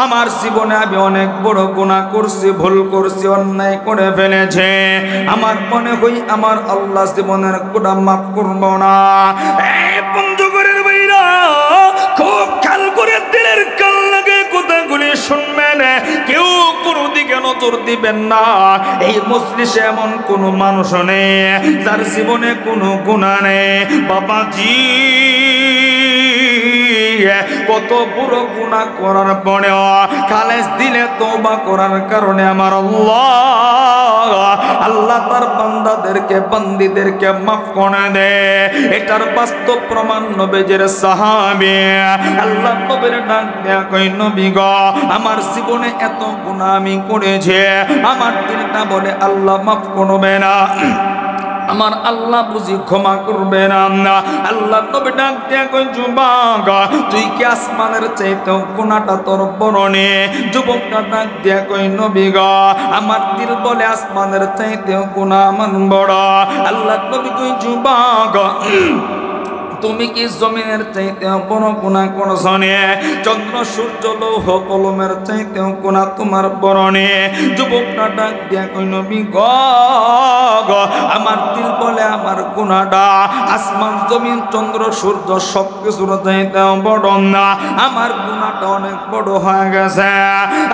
আমার জীবনে আমি অনেক বড় গুনাহ করছি, ভুল করছি, অন্যায় করে ফেলেছে। আমার মনে হই আমার আল্লাহ জীবনের গুনাহ মাফ করব না। এই পঞ্চগড়ের বাইরা খুব খেয়াল করে দিলের কান লাগে কথাগুলি শুনবেন, কেউ কোনো দিকে নজর দিবেন না। এই মজলিসে এমন কোনো মানুষ নেই যার জীবনে কোনো গুনাহ নেই। বাবাজি, কত বড় গুনাহ করার পরেও খালেস দিলে তওবা করার কারণে আমার আল্লাহ তার বান্দাদেরকে, বান্দীদেরকে মাফ করে দেয়। এটার বাস্তব প্রমাণ নবীজির সাহাবী আল্লাহ নবীর ডাক দেয়া কই, নবী গো, আমার জীবনে এত গুনাহ আমি করেছি, আমার দিলটা বলে আল্লাহ মাফ করবে না, আমার আল্লাহ বুঝি ক্ষমা করবে না। আল্লাহ নবী ডাক দিয়া কই, যুবক, তুই কি আসমানের চাইতেও গুনাহটা তোর বড় নে? যুবকটা ডাক দিয়া কই, নবী গো, আমার দিল বলে আসমানের চাইতেও গুনাহ আমার বড়। আল্লাহ নবী কই, যুবক, তুমি কি জমিনের চাইতেও বড় গুনাহ করছো নে? চন্দ্র সূর্য লৌহ কলমের চাইতেও গুনাহ তোমার বড় নে? যুবকটা ডাক দিয়া কই, নবী গো, আমার দিল বলে আমার গুনাহটা আসমান জমিন চন্দ্র সূর্য সব কিছুর চাইতেও বড় না, আমার গুনাহটা অনেক বড় হয়ে গেছে।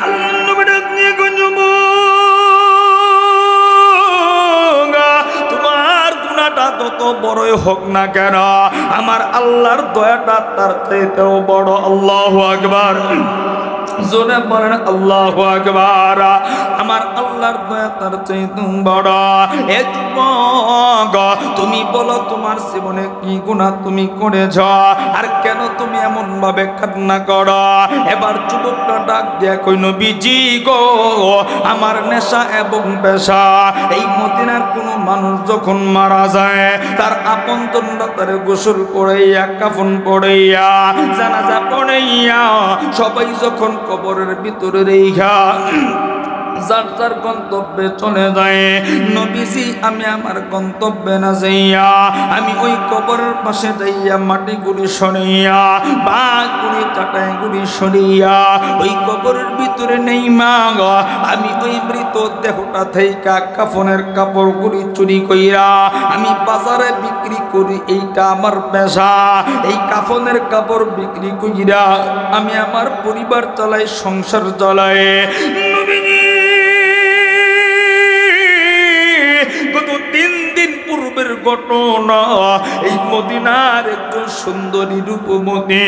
আল্লাহ নবী ডাক দিয়া কই, যত বড়ই হোক না কেন, আমার আল্লাহর দয়াটা তার চাইতেও বড়। আল্লাহু আকবার, জোরে বলেন আল্লাহু আকবার। আমার আল্লাহর দয়া তার চাইতেও বড়। এ যুবক, তুমি বলো তোমার জীবনে কি গুনাহ তুমি করেছ, আর কেন তুমি এমন ভাবে কান্না করো? এবার যুবকটা ডাক দিয়া কই, নবীজি গো, আমার নেশা এবং পেশা। এই মদিনার কোন মানুষ যখন মারা যায়, তার আপনজনরা তারে গোসল করাইয়া, কাফন পরাইয়া, জানাজা পড়াইয়া, সবাই যখন কবরের ভিতরে রেখা যার যার গন্তব্যে চলে যায়, নবীজি আমি আমার গন্তব্যে না যাইয়া আমি ওই কবরের পাশে যাইয়া মাটি গুলি সরাইয়া বা গুলি কাটায় গুলি সরিয়া ওই কবরের ভিতরে নেই মা, আমি ওই মৃত দেহটা থেকে কাফনের কাপড় গুলি চুরি কইরা আমি বাজারে বিক্রি করি। এইটা আমার পেশা। এই কাফনের কাপড় বিক্রি কইরা আমি আমার পরিবার চালাই, সংসার চালাই। গত 3 দিন পূর্বের ঘটনা, এই মদিনার একজন সুন্দরী রূপবতী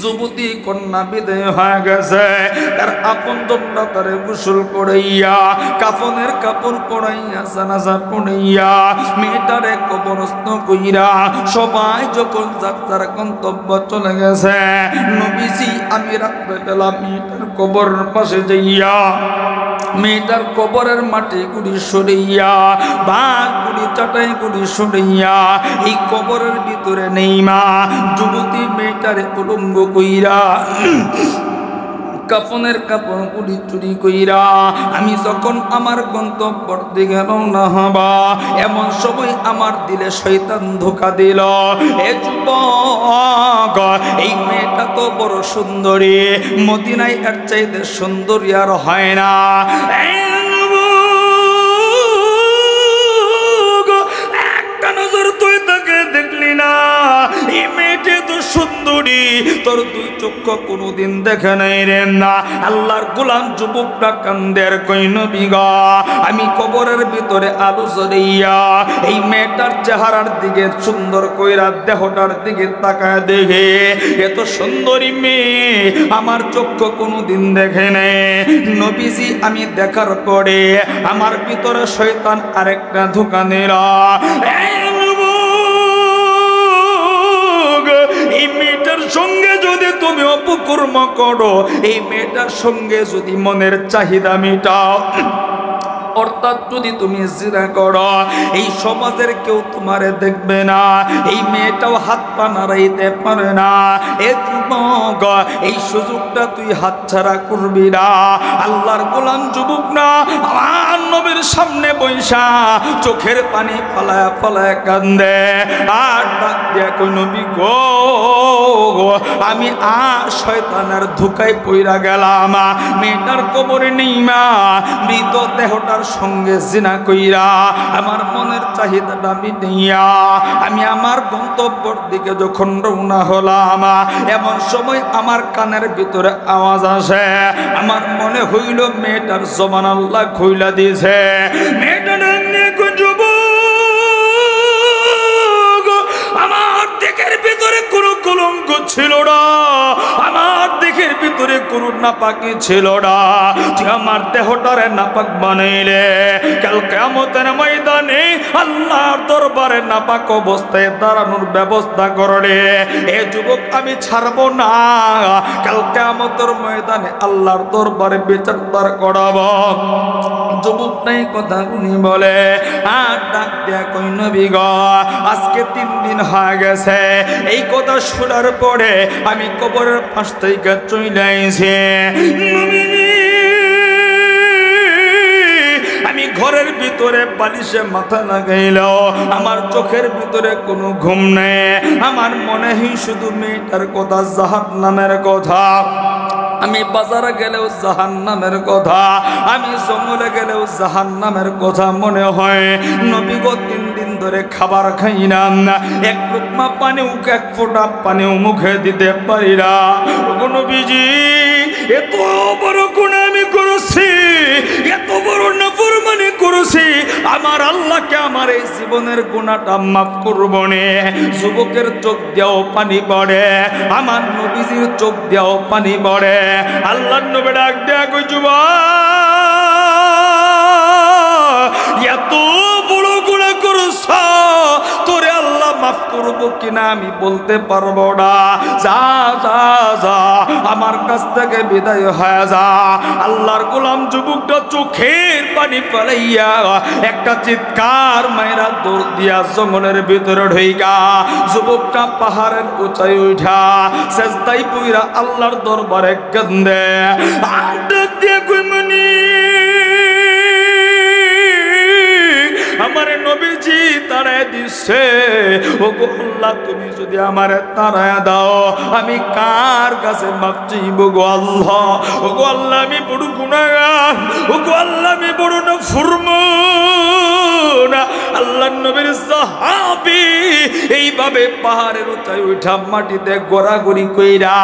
যুবতী কন্যা বিদায় হয়ে গেছে। তার আপনজনরা তারে গোসল করাইয়া, কাফনের কাপড় পরাইয়া, জানাজা পড়াইয়া, মেয়েটারে কবরস্থ কইরা সবাই যখন যাত্রার গন্তব্য চলে গেছে, নবীজি আমি রাত্রে বেলা মেয়েটার কবরের পাশে যাইয়া মেয়েটার কবরের মাটি গুলি সরিয়া বা গুলি চাটাই গুলি সরিয়া এই কবরের ভিতরে নেই মা। যুবতী মেয়েটারে উলঙ্গ কইরা কাফনের কাপড়গুলি চুরি কইরা আমি যখন আমার গন্তব্যের দিকে রওনা হব, এমন সময় আমার দিলে শয়তান ধোঁকা দিল। এ যুবক, এই মেয়েটা তো বড় সুন্দরী, মদিনায় এর চাইতে সুন্দরী আর হয় না। একটা নজর তুই তাকে দেখলি না? এই মেয়েটি তো সুন্দরী, তোর দুই চক্ষু কোনোদিন দেখে নাই রে। না, আল্লাহর গোলাম যুবকটা কান্দের কই নবী গো, আমি কবরের ভিতরে আলো জ্বলাইয়া এই মেয়েটার চেহারার দিকে সুন্দর কইরা দেহটার দিকে তাকায় দেখে, এত সুন্দরী মেয়ে আমার চক্ষু কোনোদিন দেখে নাই। নবীজি, আমি দেখার পরে আমার ভিতরে শয়তান আরেকটা ধোঁকা দিল। এই মেয়েটার সঙ্গে যদি তুমি অপকর্ম করো, এই মেয়েটার সঙ্গে যদি মনের চাহিদা মেটাও, অর্থাৎ যদি তুমি জিনা করো, এই সমাজের কেউ তোমারে দেখবে না, এই মেয়েটাও হাত পা নাড়াইতে পারে না। এ যুবক, এই সুযোগটা তুই হাতছাড়া করবি না। আল্লাহর গোলাম যুবক না আমার নবীর সামনে বৈশা চোখের পানি ফলায়া ফলায়া কান্দে আর ডাক দিয়া কই নবী গো, আমি আর শয়তানের ধোঁকায় পইরা গেলাম। মেয়েটার কবরে নেইমা মৃত দেহটার সঙ্গে জিনা কইরা আমার মনের চাহিদাটা মিটাইয়া আমি আমার গন্তব্যের দিকে যখন রওনা হলাম, এমন সময় আমার কানের ভিতরে আওয়াজ আসে। আমার মনে হইল মেয়েটার জবান আল্লাহ খুইলা দিয়েছে। মেয়েটা আমার দেখের ভিতরে কোনো কলঙ্ক ছিল না, আমার দেখের ভিতরে কোনো নাপাকি ছিল না। তুই আমার দেহটারে নাপাক বানাইলে কাল কিয়ামতের ময়দানে আল্লাহর দরবারে নাপাক অবস্থায় দাঁড়ানোর ব্যবস্থা করলে। এ যুবক, আমি ছাড়বো না, কাল কিয়ামতের ময়দানে আল্লাহর দরবারে বিচার করাব। যুবক নাই কথাগুলি বলে আর ডাক দিয়া কই নবী গো, আজকে 3 দিন হয়ে গেছে এই কথা শোনার পরে আমি কবরের পাশ থেকে চলে আইছি। আমি ঘরের ভিতরে বালিশে মাথা লাগাইল, আমার চোখের ভিতরে কোনো ঘুম নেই। আমার মনে হয় শুধু মেয়েটার কথা, জাহান্নামের কথা। আমি বাজারে গেলেও জাহান্নামের কথা, আমি জঙ্গলে গেলেও জাহান্নামের কথা মনে হয়। নবী গো, 3 দিন ধরে খাবার খাই না, এক লোকমা পানিও, এক ফোঁটা পানিও মুখে দিতে পারি না। নবীজি, এত বড় গুনাহ আমি করেছি, এত বড় নাফরমানি করেছি, আমার আল্লাহকে আমার এই জীবনের গুনাহটা মাফ করব না। যুবকের চোখ দিয়েও পানি পড়ে, আমার নবীজির চোখ দিয়েও পানি পড়ে। আল্লাহর নবী ডাক দেয়া কই যুবক, এত বড় গুনাহ করছ, তোরে আল্লাহ মাফ করবো কিনা আমি বলতে পারবো না। যা যা যা, আমার কাছ থেকে বিদায় হয়ে যা। আল্লাহর গোলাম যুবকটা চোখের পানি ফেলাইয়া একটা চিৎকার মাইরা দৌড় দিয়া জঙ্গলের ভিতরে ঢুইকা যুবকটা পাহাড়ের উঁচাই উঠা সেজদায় পুইরা আল্লাহর দরবারে কান্দে। ডাক দিয়ে কই মনি, আমারে নবীজি তাড়ায় দিচ্ছে। ও গো আল্লাহ, তুমি যদি আমারে তাড়ায় দাও, আমি কার কাছে মাফ চাইব গো আল্লাহ? ও গো আল্লাহ, আমি বড় গুনাহগার, ও গো আল্লাহ, আমি বড় নাফরমান। আল্লাহর নবীর সাহাবী এইভাবে পাহাড়ের উঁচায় উঠা মাটিতে গড়াগড়ি কইরা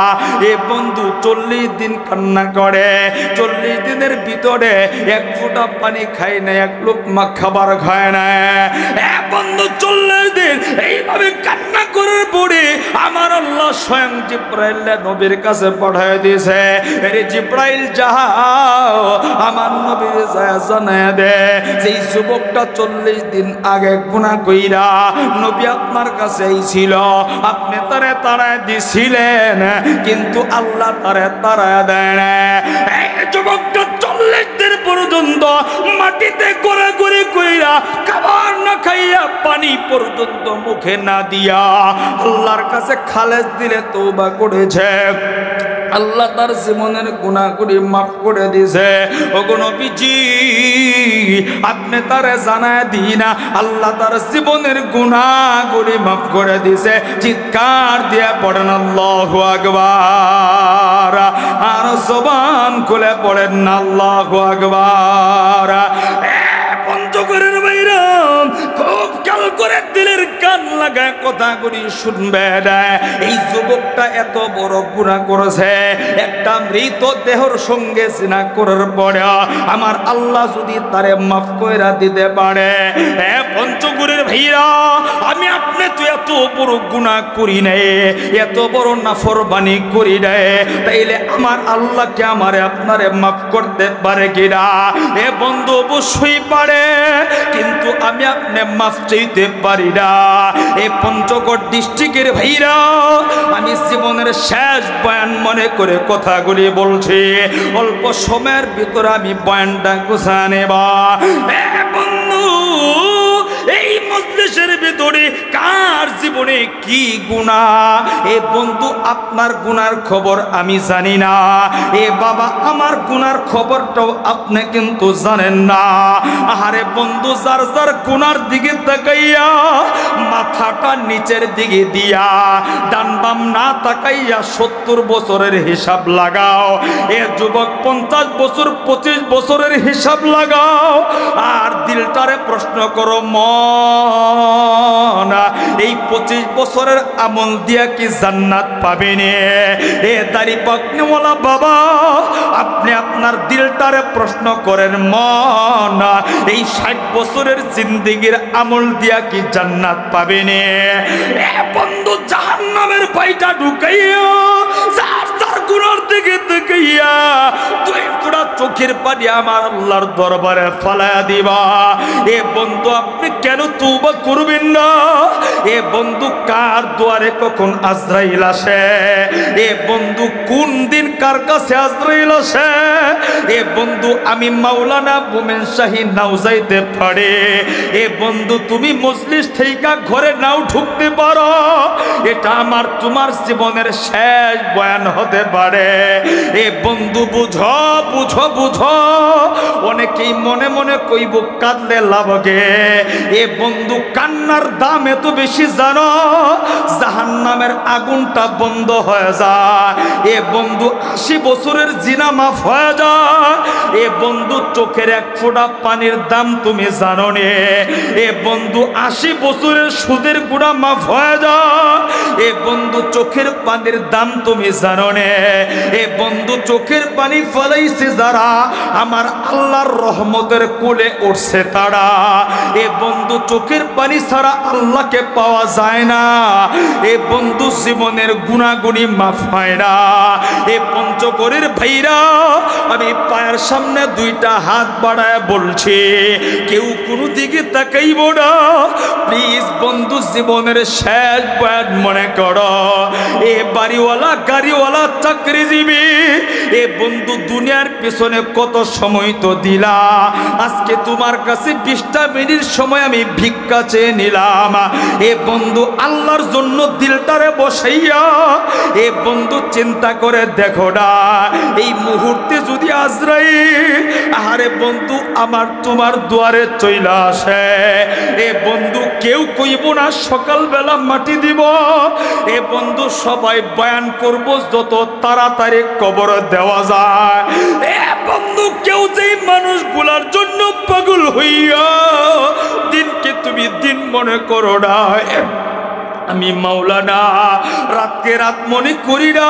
এ বন্ধু 40 দিন কান্না করে। 40 দিনের ভিতরে এক ফোঁটা পানি খায় না, এক লোকমা খাবার খায় না। এ বন্ধু 40 দিন এইভাবে কান্না করার পরে আমার আল্লাহ স্বয়ং জিব্রাইল নবীর কাছে পাঠিয়ে দিয়েছে। আরে জিব্রাইল, যাও আমার নবীর যায় জানায় দে যে যুবকটা 40 দিন আগে গুনাহ কইরা নবী আপনার কাছে ছিল, আপনি তারে তাড়ায় দিছিলেন, কিন্তু আল্লাহ তারে তাড়ায় দেয় না। এই যুবকটা 40 দিন পর্যন্ত মাটিতে গড়াগড়ি কইরা খাবার না খাইয়া পানি পর্যন্ত মুখে না দিয়া আল্লাহর কাছে খালেস দিলে তওবা করেছে। আল্লাহ তার জীবনের গুনাহগুলি মাফ করে দিয়েছে। ওগো নবীজি আপনি তারে জানায় দিনা আল্লাহ তার জীবনের গুনাহগুলি মাফ করে দিয়েছে। চিৎকার দিয়ে পড়েন আল্লাহু আকবার, আর জবান খুলে পড়েন আল্লাহু আকবার। পঞ্চগড়ের বাইরা খুব খেয়াল করে দিলের কান লাগায় কথাগুলি শুনবে। এই যুবকটা এত বড় গুনাহ করেছে, একটা মৃত দেহর সঙ্গে জিনা করার পরে আমার আল্লাহ যদি তারে মাফ কইরা দিতে পারে। পঞ্চগড়ের ভাইরা আমি আপনি তো এত বড় গুনাহ করি নাই, এত বড় নাফরমানি করি নাই, তাইলে আমার আল্লাহকে আমারে আপনারে মাফ করতে পারে কিনা? এ বন্ধু অবশ্যই পারে, কিন্তু আমি আপনি মাফ চাইতে পারি না। এই পঞ্চগড় ডিস্ট্রিক্টের ভাইরা আমি জীবনের শেষ বয়ান মনে করে কথাগুলি বলছি, অল্প সময়ের ভিতরে আমি বয়ানটা গুছায় নেব। বন্ধু এই মজলিসের ভিতরে কার জীবনে কি গুনাহ? এ বন্ধু আপনার গুনার খবর আমি জানি না, এ বাবা আমার গুনার খবরটাও আপনি কিন্তু জানেন না। আরে বন্ধু যার যার গুনার দিকে তাকাইয়া মাথাটা নিচের দিকে দিয়া ডান বাম না তাকাইয়া 70 বছরের হিসাব লাগাও। এ যুবক 50 বছর 25 বছরের হিসাব লাগাও, আর দিলটারে প্রশ্ন করো মন এই 25 বছরের আমল দিয়া কি জান্নাত পাবেনি? এ দাড়ি পাকনেওয়ালা বাবা আপনি আপনার দিলটারে প্রশ্ন করেন মন এই 60 বছরের জিন্দেগির আমল দিয়া কি জান্নাত পাবেনি? এ বন্ধু জাহান্নামের পাইটা ঢুকাইয়া যার যার গুনার দিকে তাকাইয়া তুই পুরা চোখের পানি আমার আল্লাহর দরবারে ফালায়া দিবা। এ বন্ধু আপনি কেন তওবা করবেন না? এ বন্ধু কার দুয়ারে কখন আজরাইল আসে? এ বন্ধু কোন দিন কার কাছে আজরাইল আসে? এ বন্ধু আমি মাওলানা মোমেন শাহী নাও যাইতে পারে, এ বন্ধু তুমি মজলিস থেকে ঘরে নাও ঢুকতে পারো, এটা আমার তোমার জীবনের শেষ বয়ান হতে পারে। এ বন্ধু বুঝো বুঝো বুঝো, অনেকেই মনে মনে কইব কাঁদলে লাভ গে। এ বন্ধু কান্নার দাম এত বেশি জানো, জাহান্নামের আগুনটা বন্ধ হয়ে যায়। এ বন্ধু 80 বছরের জিনা মাফ হয়ে যায়। এ বন্ধু চোখের এক ফোঁটা পানির দাম তুমি জানো নে? এ বন্ধু 80 বছরের সুদের গুনাহ মাফ হয়ে যায়। এ বন্ধু চোখের পানির দাম তুমি জানো নে? এ বন্ধু চোখের পানি ফলাইছে যারা আমার আল্লাহর রহমতের কোলে উঠছে তারা। এ বন্ধু চোখের পানি ছাড়া আল্লাহকে পাওয়া যায় না। এ বন্ধু জীবনের গুনাহগুনি মাফ হয় না। এ পঞ্চগড়ের ভাইরা আমি পায়ের সামনে 2টা হাত বাড়ায় বলছি, কেউ কোনো দিকে তাকাইব না প্লিজ। বন্ধু জীবনের শেষ বয়ান মনে করো। এ বাড়িওয়ালা গাড়িওয়ালা চাকরিজীবী, এ বন্ধু দুনিয়ার পিছনে কত সময় তো দিলা, আজকে তোমার কাছে 20টা মিনিট সময় আমি ভিক্ষা চেয়ে নিলাম। এ বন্ধু আল্লাহর জন্য দিলটারে বসাইয়া এ বন্ধু চিন্তা করে দেখো না, এই মুহূর্তে যদি আজরাইল আরে বন্ধু আমার তোমার দুয়ারে চইলা আসে, এ বন্ধু কেউ কইব না সকালবেলা মাটি দিব। এ বন্ধু সবাই বয়ান করব যত তাড়াতাড়ি কবর দেওয়া যায়। এ বন্ধু কেউ যেই মানুষগুলার জন্য পাগল হইয়া দিনকে তুমি দিন মনে করো না, আমি মাওলানা রাতকে রাত মনে করি না।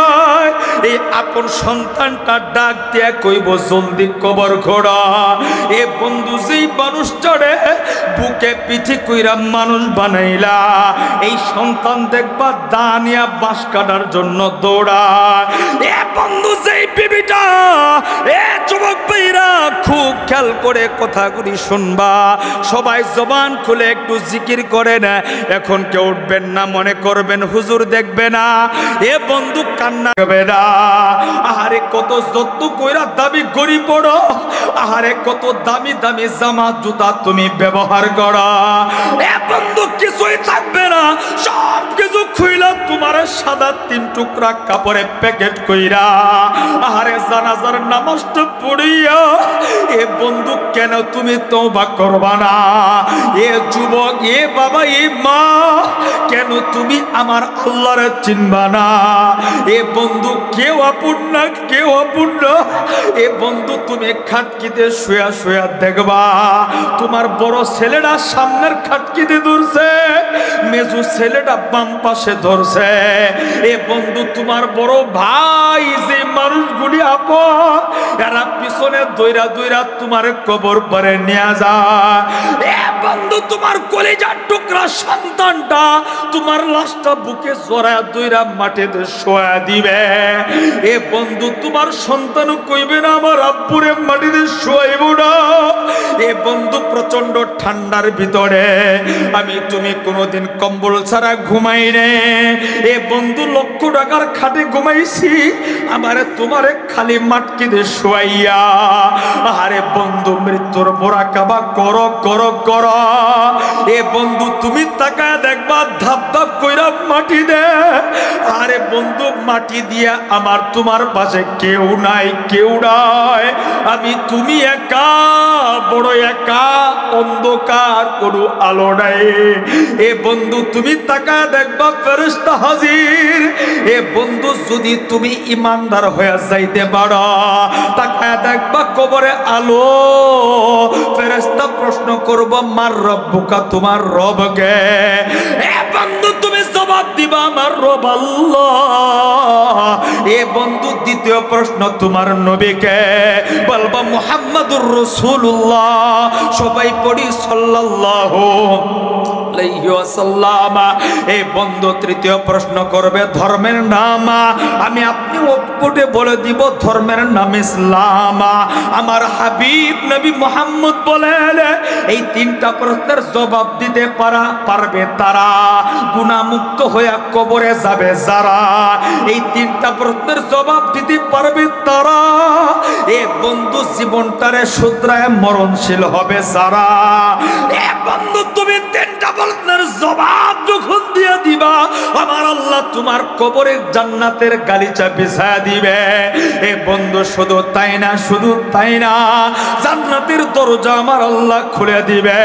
এই আপন সন্তানটা ডাক দিয়া কইব জলদি কবর ঘোড়া। এ বন্ধু যেই মানুষটারে বুকে পিঠে কইরা মানুষ বানাইলা, এই সন্তান দেখবা দানিয়া বাঁশ কাটার জন্য দৌড়ায়। এ বন্ধু যেই বিবিটা, এ যুবক ভাইরা খুব খেয়াল করে কথাগুলি শুনবা, সবাই জবান খুলে একটু জিকির করে না। এখন কেউ উঠবেন না, মনে করবেন হুজুর দেখবে না। এ বন্ধু কান্না করবে না। আহারে কত যত্ন কইরা দাবি গড়ি পড়ো, আহারে কত দামি দামি জামা জুতা তুমি ব্যবহার করো। এ বন্ধু কিছুই থাকবে না, সব কিছু খুইলা তোমার সাদা 3 টুকরা কাপড়ে প্যাকেট কইরা আরে জানাজার নামাজটা পড়িয়া এ বন্ধু কেন তুমি তওবা করবা না? এ যুবক, এ বাবা, এ মা, কেন তুমি আমার আল্লাহরে চিনবা না? এ বন্ধু, কেউ আপন না, কেউ আপন না। এ বন্ধু, তুমি খাটকিতে শুয়া শুয়া দেখবা তোমার বড় ছেলেটা সামনের খাটকিতে ধরছে, মেজু ছেলেটা বাম পাশে ধরছে। এ বন্ধু, তোমার বড় ভাই যে মানুষগুলি আপন এরা পিছনে দইরা দইরা তোমার কবর পরে নিয়ে যায়। এ বন্ধু, তোমার কলিজার টুকরা সন্তানটা তোমার লাশটা বুকে জড়ায় দইরা মাটিতে শোয়া দিবে। এ বন্ধু, তোমার সন্তান কইবে না আমার আব্বুরে মাটিতে শোয়াইব না। এ বন্ধু, প্রচন্ড ঠান্ডার ভিতরে আমি তুমি কোনোদিন কম্বল ছাড়া ঘুমাই রে। এ বন্ধু, লক্ষ টাকার খাটে ঘুমাইছি, আমারে তোমারে খালি মাটকিতে শোয়াইয়া। আরে বন্ধু, মৃত্যুর মোরাকাবা করো করো করো। এ বন্ধু, তুমি তাকায় দেখবা ধাপ ধাপ কইরা মাটি দে। আরে বন্ধু, মাটি দিয়া আমার তোমার পাশে কেউ নাই, কেউ নাই। আমি তুমি একা, বড় একা, অন্ধকার, কোনো আলো নাই। এ বন্ধু, তুমি তাকায় দেখবা ফেরেশতা হাজির। এ বন্ধু, যদি তুমি ইমানদার হয়ে যাইতে পারো তাকায় দেখবা কবরে আলো। ফেরেশতা প্রশ্ন করব মার রব্বুকা, তোমার রব কে? এ বন্ধু, তুমি জবাব দিবা আমার রব আল্লাহ। এ বন্ধু, দ্বিতীয় প্রশ্ন তোমার নবীকে বলবা মুহাম্মাদুর রাসূলুল্লাহ। সবাই পড়ি সাল্লাল্লাহু আলাইহি ওয়াসাল্লাম। এই বন্ধু তৃতীয় প্রশ্ন করবে ধর্মের নাম। আমি আপনি অপটে বলে দিব ধর্মের নাম ইসলাম। আমার হাবিব নবী মুহাম্মদ বলেন এই 3টা প্রশ্নের জবাব দিতে পারবে তারা গুনাহমুক্ত হয়ে কবরে যাবে যারা। এই 3টা প্রশ্নের জবাব দিতে পারবে তারা এ বন্ধু জীবনটারে শুধরায় মরণশীল হবে যারা। এ বন্ধু, তুমি 3টা প্রশ্নের জবাব যখন দিয়ে দিবা আমার আল্লাহ তোমার কবরে জান্নাতের গালিচা বিছায়া দিবে। এ বন্ধু, শুধু তাই না, শুধু তাই না, জান্নাতের দরজা আমার আল্লাহ খুলে দিবে।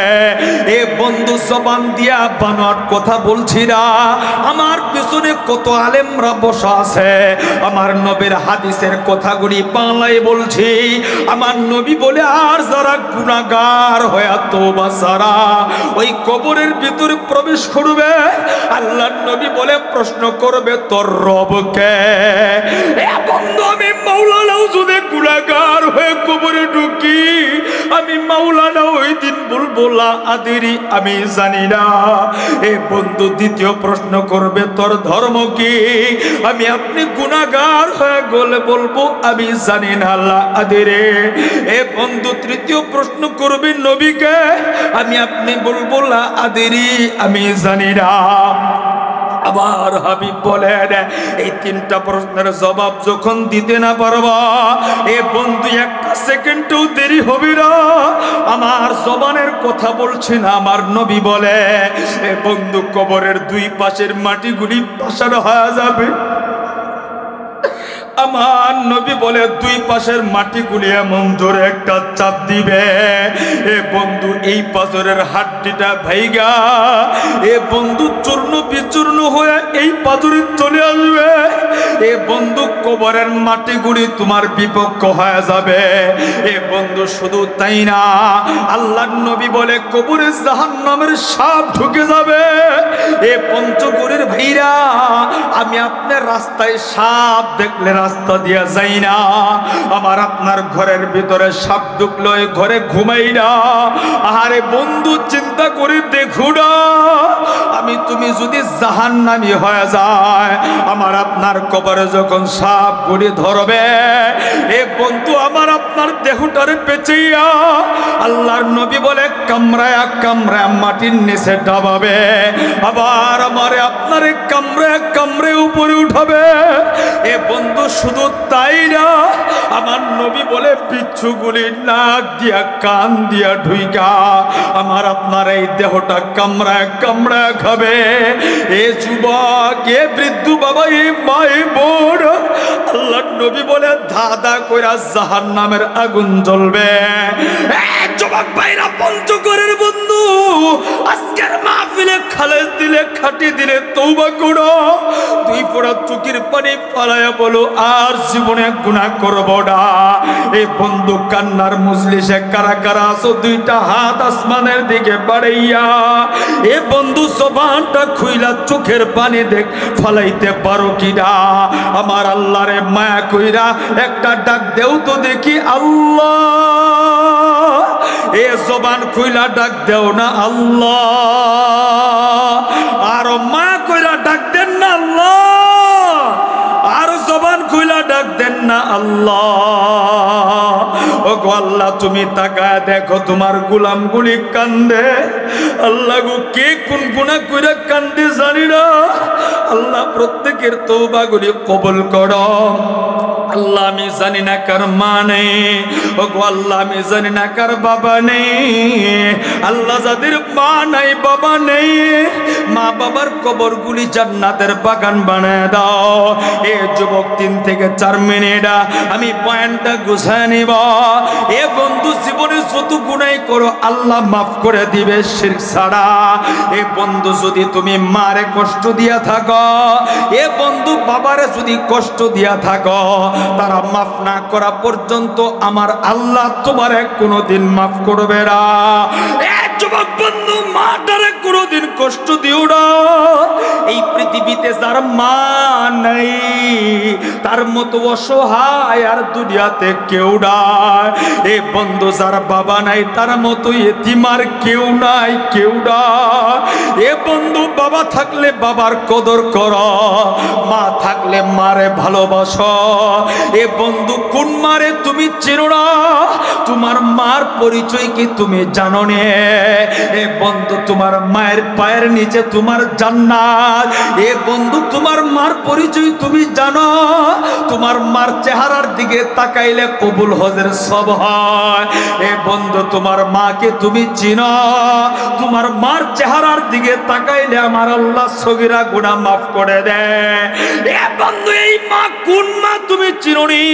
এ বন্ধু, জবান দিয়া বানোয়াট কথা বলছি না, আমার পিছনে কত আলেমরা বসা আছে, আমার নবীর হাদিসের কথাগুলি বাংলায় বলছি। আমার নবী বলে আর যারা গুনাহগার হয়ে তওবা ছাড়া ওই কবরের ভিতরে প্রবেশ করবে আল্লাহর নবী বলে প্রশ্ন করবে তোর রব কে? এ বন্ধু, আমি মাওলানাও যদি গুনাহগার হয়ে কবরে ঢুকি আমি মাওলানা ওই দিন বলবো লা আদরি, আমি জানি না। এ বন্ধু, দ্বিতীয় প্রশ্ন করবে তোর ধর্ম কি? আমি আপনি গুনাহগার হয়ে গেলে বলবো আমি জানি না, লা আদরি। এ বন্ধু, তৃতীয় প্রশ্ন করবে নবীকে, আমি আপনি বলবো লা আদরি, আমি জানি না। আবার হাবিব বলেন এই 3টা প্রশ্নের জবাব যখন দিতে না পারবা এ বন্ধু একটা সেকেন্ডও দেরি হবে না। আমার জবানের কথা বলছি না, আমার নবী বলে এ বন্ধু কবরের 2 পাশের মাটিগুলি পাষাণ হয়ে যাবে। আমার নবী বলে 2 পাশের মাটিগুলি এমন জোরে একটা চাপ দিবে এ বন্ধু এই পাথরের হাড্ডিটা ভাইগা এ বন্ধু চূর্ণ বিচূর্ণ হয়ে এই পাথরে চলে আসবে। এ বন্ধু কবরের মাটিগুলি তোমার বিপক্ষ হয়ে যাবে। এ বন্ধু শুধু তাই না, আল্লাহর নবী বলে কবরে জাহান্নামের সাপ ঢুকে যাবে। এ পঞ্চগড়ের ভাইরা, আমি আপনার রাস্তায় সাপ দেখলে রাস্তা দিয়া যাই না, আমার আপনার ঘরের ভিতরে সাপ ঢুকলো ঘরে ঘুমাই না। আরে বন্ধু চিন্তা করে দেখো না, আমি তুমি যদি জাহান্নামী হয়ে যায় আমার আপনার কবরে যখন সাপ গুলি ধরবে এ বন্ধু আমার আপনার দেহটারে পেঁচিয়া আল্লাহর নবী বলে কামড়ায়া কামড়ায়া মাটির নিচে ডাবাবে। আবার আমারে আপনারে কামড়ে কামড়ে উপরে উঠাবে। এ বন্ধু শুধু তাই না, আমার নবী বলে বিচ্ছুগুলি নাক দিয়া কান দিয়া ঢুইকা আমার আপনার এই দেহটা কামড়ায় কামড়ায় খাবে। এ যুবক, এ বৃদ্ধ বাবা, এ মাই বোন, আল্লাহর নবী বলে ধাঁধা কইরা জাহান্নামের আগুন জ্বলবে। যুবক ভাইরা, পঞ্চগড়ের বন্ধু, আজকের মাহফিলে খালেদ দিলে খাটি দিলে তওবা করো, দুই ফোঁটা চোখের পানি ফালায়া বলো আর জীবনে গুনাহ করব না। এই বন্ধু কান্নার মজলিসে কারা কারা আছো, দুইটা হাত আসমানের দিকে বাড়াইয়া এ বন্ধু জবানটা খুইলা চোখের পানি দেখ ফালাইতে পারো কিনা? আমার আল্লাহরে মায়া কইরা একটা ডাক দেও তো দেখি, আল্লাহ। এ জবান খুইলা ডাক দেও না আল্লাহ, আর মা কইরা ডাক দেন না আল্লাহ, আর জবান খুইলা ডাক দেন না আল্লাহ। ও গো আল্লাহ, তুমি তাকায় দেখো তোমার গোলামগুলি কান্দে। আল্লাহ গো, কে কোন গুনাহ কইরা কান্দে জানি না। আল্লাহ প্রত্যেকের তওবাগুলি কবুল করো। আল্লাহ, আমি জানি না কার মা নেই, ও গো আল্লাহ, আমি জানি না কার বাবা নেই। আল্লাহ, যাদের মা নাই বাবা নেই, মা বাবার কবরগুলি জান্নাতের বাগান বানায় দাও। এ যুবক, 3 থেকে 4 মিনিট আমি পয়েন্টটা গুছায় নিব। এ বন্ধু, জীবনে যত গুনাহ করো আল্লাহ মাফ করে দিবে শিরক ছাড়া। এ বন্ধু, যদি তুমি মারে কষ্ট দিয়া থাকো, এ বন্ধু বাবারে যদি কষ্ট দিয়া থাকো, তারা মাফ না করা পর্যন্ত আমার আল্লাহ তোমারে কোনোদিন মাফ করবে না। এ যুবক বন্ধু, মাটারে কোনোদিন কষ্ট দিও না। এই পৃথিবীতে যার মা নাই তার মতো অসহায় আর দুনিয়াতে কেউ নাই। এ বন্ধু, যার বাবা নাই তার মতো এতিম আর কেউ নাই, কেউ নাই। এ বন্ধু, বাবা থাকলে বাবার কদর করো, মা থাকলে মারে ভালোবাসো। এ বন্ধু, কোন মারে তুমি চেনো না? তোমার মার পরিচয় কি তুমি জানো না? এ বন্ধু, তোমার মায়ের পায়ের নিচে তোমার জান্নাত। এ বন্ধু, তোমার মার পরিচয় তুমি জানো? তোমার মার চেহারার দিকে তাকাইলে কবুল হজের সব হয়। এ বন্ধু, তোমার মাকে তুমি চিনো? তোমার মার চেহারার দিকে তাকাইলে আমার আল্লাহ সগীরা গুনাহ মাফ করে দেয়। এ বন্ধু, এই মা কোন মা তুমি চিনোনি?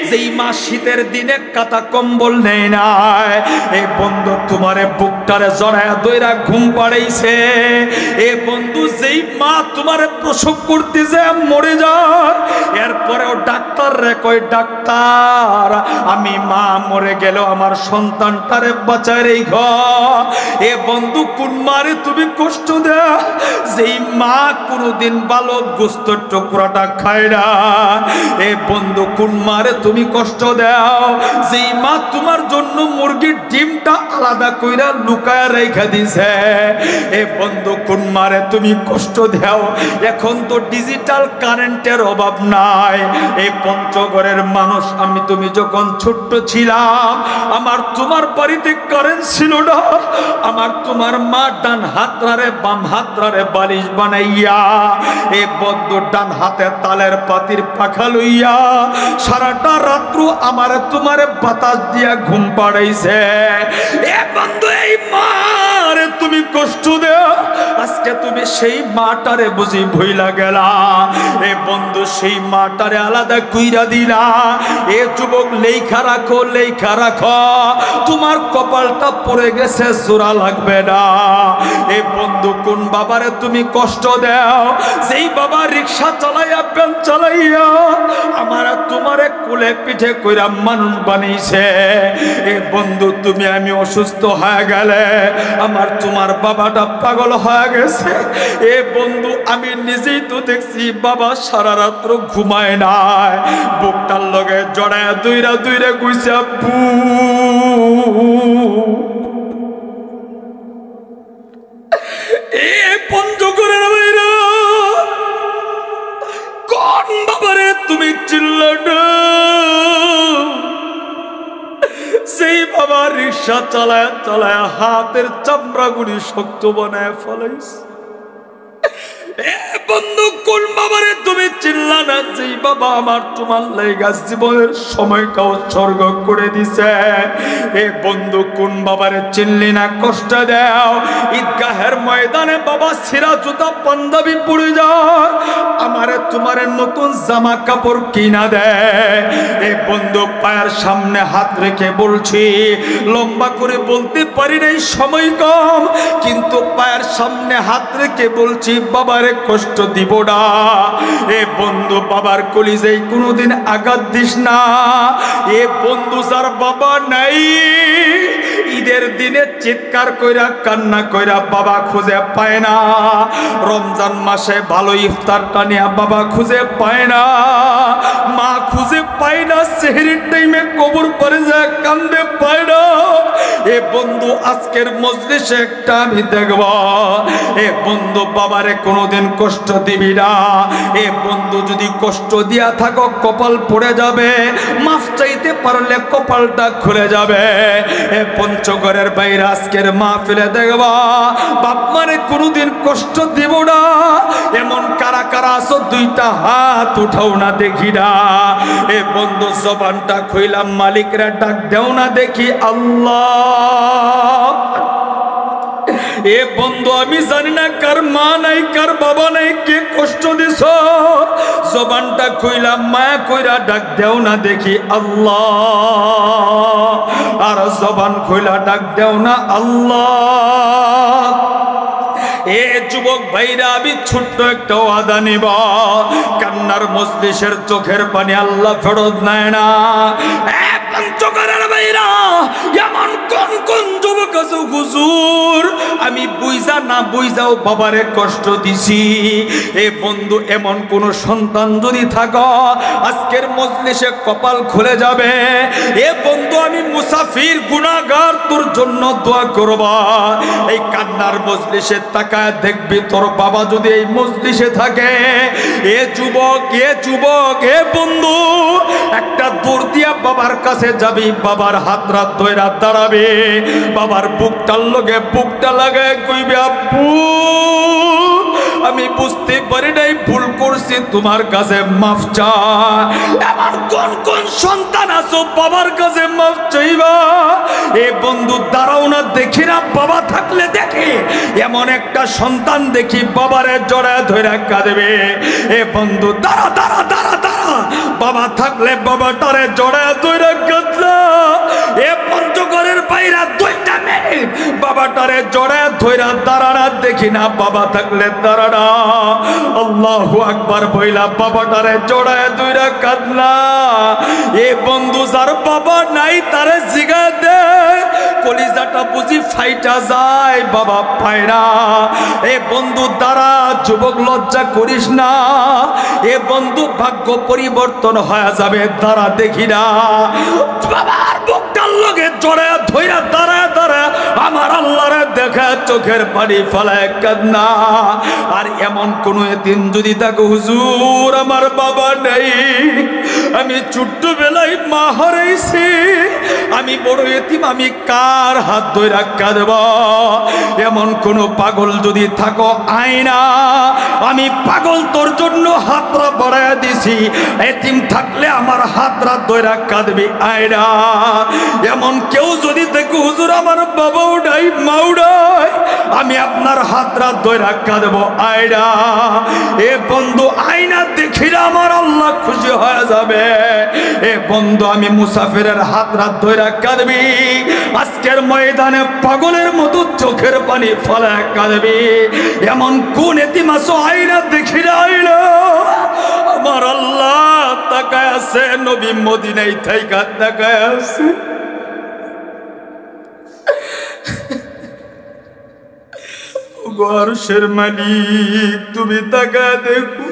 যেই মা শীতের দিনে কাতা কম্বল নেই নাই। এ বন্ধু, তোমারে বুকটারে জড়ায়া দইরা ঘুম পাড়াইছে। এ বন্ধু, যেই মা তোমারে প্রসব করতেছে মরে যায়, এরপরেও ডাক্তার রে কই, ডাক্তার আমি মা মরে গেল আমার সন্তানটারে বাঁচায় রেখ। এ বন্ধু, কোন মারে তুমি কষ্ট দেও? যেই মা কোনোদিন বালক গোস্তের টুকরাটা খায় না। এ বন্ধু, কোন মারে তুমি কষ্ট দাও? যেই মা তোমার জন্য মুরগির ডিমটা আলাদা কইরা লুকায় রেখে দিছে। এ বন্ধু, কোন মারে তুমি কষ্ট দাও? এখন তো ডিজিটাল কারেন্টের অভাব নাই। এই পঞ্চগড়ের মানুষ, আমি তুমি যখন ছোট্ট ছিলাম, আমার তোমার বাড়িতে কারেন্ট ছিল না। আমার তোমার মা ডান হাতরারে বাম হাতরারে বালিশ বানাইয়া, এ বন্ধু ডান হাতে তালের পাতির পাখা লইয়া সারাটা রাত্র আমার তোমারে বাতাস দিয়া ঘুম পাড়াইছে। এ বন্ধু, এই মারে তুমি কষ্ট দেও, আজকে তুমি সেই মাটারে বুঝি ভইলা গেলা। এ বন্ধু, সেই মাটারে আলাদা কইরা দিলা। এ যুবক, লেখা রাখো, লেখা রাখো, তোমার কপালটা পড়ে গেছে, জোড়া লাগবে না। এ বন্ধু, কোন বাবারে তুমি কষ্ট দাও? যেই বাবা রিক্সা চালাইয়া ভ্যান চালাইয়া আমার তোমারে কোলে পিঠে কইরা মানুষ বানাইছে। এ বন্ধু, তুমি আমি অসুস্থ হয়ে গেলে আমার তোমার বাবাটা পাগল হয়ে গেছে। এ বন্ধু, আমি নিজেই তো দেখছি বাবা সারা রাত্র ঘুমায় নাই, বুকটার লগে জড়ায় দুইরা দুইরা কইছে আব্বু। এ পঞ্চগড়ের বাইরা কোন বাবারে তুমি চিল্লাটা? সেই বাবা রিক্সা চালায় চালায় হাতের চামড়াগুলি শক্ত বানায় ফলাইছে। এ বন্ধু, কোন বাবারে বাবা আমার তোমার লাইগা জীবনের সময়টা উৎসর্গ করে দিছে। এ বন্ধু কোন বাবারে চিনলি না, কষ্ট দাও। ঈদগাহের ময়দানে বাবা ছিঁড়া জুতা পাঞ্জাবি পরে যায়, আমারে তোমারে নতুন জামা কাপড় কিনা দেয়। এ বন্ধু পায়ের সামনে হাত রেখে বলছি, লম্বা করে বলতে পারি নাই, সময় কম, কিন্তু পায়ের সামনে হাত রেখে বলছি বাবারে কষ্ট দিব না। এ বন্ধু বাবার কলিজায় কোনোদিন আঘাত দিস না। এ বন্ধু যার বাবা নাই, ঈদের দিনে চিৎকার কইরা কান্না কইরা বাবা খুঁজে পায় না। রমজান মাসে ভালো ইফতারটা নিয়ে বাবা খুঁজে পায় না, মা খুঁজে পায় না, সেহরির টাইমে কবর পরে যায় কান্দে পায় না। এ বন্ধু আজকের মজলিসে একটা আমি দেখব, এ বন্ধু বাবারে কোনোদিন কষ্ট দিবি না। এ বন্ধু যদি কষ্ট দিয়া থাকো কপাল পড়ে যাবে, মাফ চাইতে পারলে কপালটা খুলে যাবে। এ পঞ্চগড়ের বাইরে আজকের মাহফিলে দেখবা বাপ মারে কোনোদিন কষ্ট দিব না। এমন কারা কারা আছো দুইটা হাত উঠাও না দেখি না। এ বন্ধু জবানটা খুইলাম মালিকরা ডাক দেও না দেখি আল্লাহ। এ বন্ধু আমি জানি না কার মা নাই কার বাবা নাই, কে কষ্ট দিছ, জবানটা কইলাম মায়া কইরা ডাক দেও না দেখি আল্লাহ। আর জবান কইলা ডাক দেও না আল্লাহ। এ যুবক ভাইরা আমি ছোট্ট একটা ওয়াদা নিব, কান্নার মজলিসের চোখের পানি আল্লাহ ফেরত নেয় না। পঞ্চগড়ের ভাইরা এমন কোন কোন যুবক আছে হুজুর আমি বুঝা না বুঝাও বাবারে কষ্ট দিছি। এ বন্ধু এমন কোন সন্তান যদি থাকো আজকের মজলিসে কপাল খুলে যাবে। এ বন্ধু আমি মুসাফির গুনাহগার তোর জন্য দোয়া করব। এই কান্নার মজলিসে তাকায় দেখবি তোর বাবা যদি এই মজলিসে থাকে। এ যুবক এ বন্ধু একটা দৌড় দিয়া বাবার কাছে যাবি, বাবার হাত রাত ধইরা দাঁড়াবে, বাবার বুকটার লগে বুকটা লাগায় কইবে আব্বু আমি বুঝতে পারি নাই, ভুল করছি, তোমার কাছে মাফ চাই। এমন কোন কোন সন্তান আছো বাবার কাছে মাফ চাইবা। এ বন্ধু দাঁড়াও না দেখি না, বাবা থাকলে দেখি এমন একটা সন্তান দেখি বাবারে জড়ায় ধরে কাঁদবে। এ বন্ধু দাঁড়া দাঁড়া দাঁড়া দাঁড়া, বাবা থাকলে বাবাটারে জড়ায় ধরে কাঁদলা। এ পঞ্চগড়ের বাইরা 2টা মিনিট বাবাটারে জড়ায় ধইরা দাঁড়ানা দেখি না, বাবা থাকলে দাঁড়ানা। আল্লাহু আকবার বইলা বাবাটারে জড়ায় ধইরা কাঁদলা। এ বন্ধু যার বাবা নাই তারে জিগা দে, কলিজাটা বুঝি ফাইটা যায়, বাবা পায় না। এ বন্ধু দাঁড়া, যুবক লজ্জা করিস না। এ বন্ধু ভাগ্য পরিবর্তন হয়ে যাবে, দাঁড়া দেখি না। বাবার বুকটার লগে জড়ায় ধইরা দাঁড়ায় দাঁড়ায় আমার আল্লাহরে দেখা চোখের পানি ফেলায় কান্না। আর এমন কোন দিন যদি তাকে হুজুর আমার বাবা নেই, আমি ছোট্টবেলায় মা হারাইছি, আমি বড় এতিম, আমি কার হাত ধইরা কাঁদব। এমন কোন পাগল যদি থাকো আয়না, আমি পাগল তোর জন্য হাতরা বাড়ায় দিছি, এতিম থাকলে আমার হাতরা ধইরা কাঁদবি আয়না। এমন কেউ যদি দেখো হুজুর আমার বাবাও নাই মাও নাই, আমি আপনার হাতরা ধইরা কাঁদব আয়না। এ বন্ধু আয়না দেখিলে আমার আল্লাহ খুশি হয়ে যাবে। এ বন্ধু আমি মুসাফিরের হাতরা ধইরা কাঁদবি, আজকের ময়দানে পাগলের মতো চোখের পানি ফেলে কাঁদবি। এমন কোন এতিম আছো আয়না দেখিলে আয়না আমার আল্লাহ তাকায় আছে, নবী মদিনায় থাইকা তাকায় আছে। আরশের মালিক তুমি তাকায় দেখো,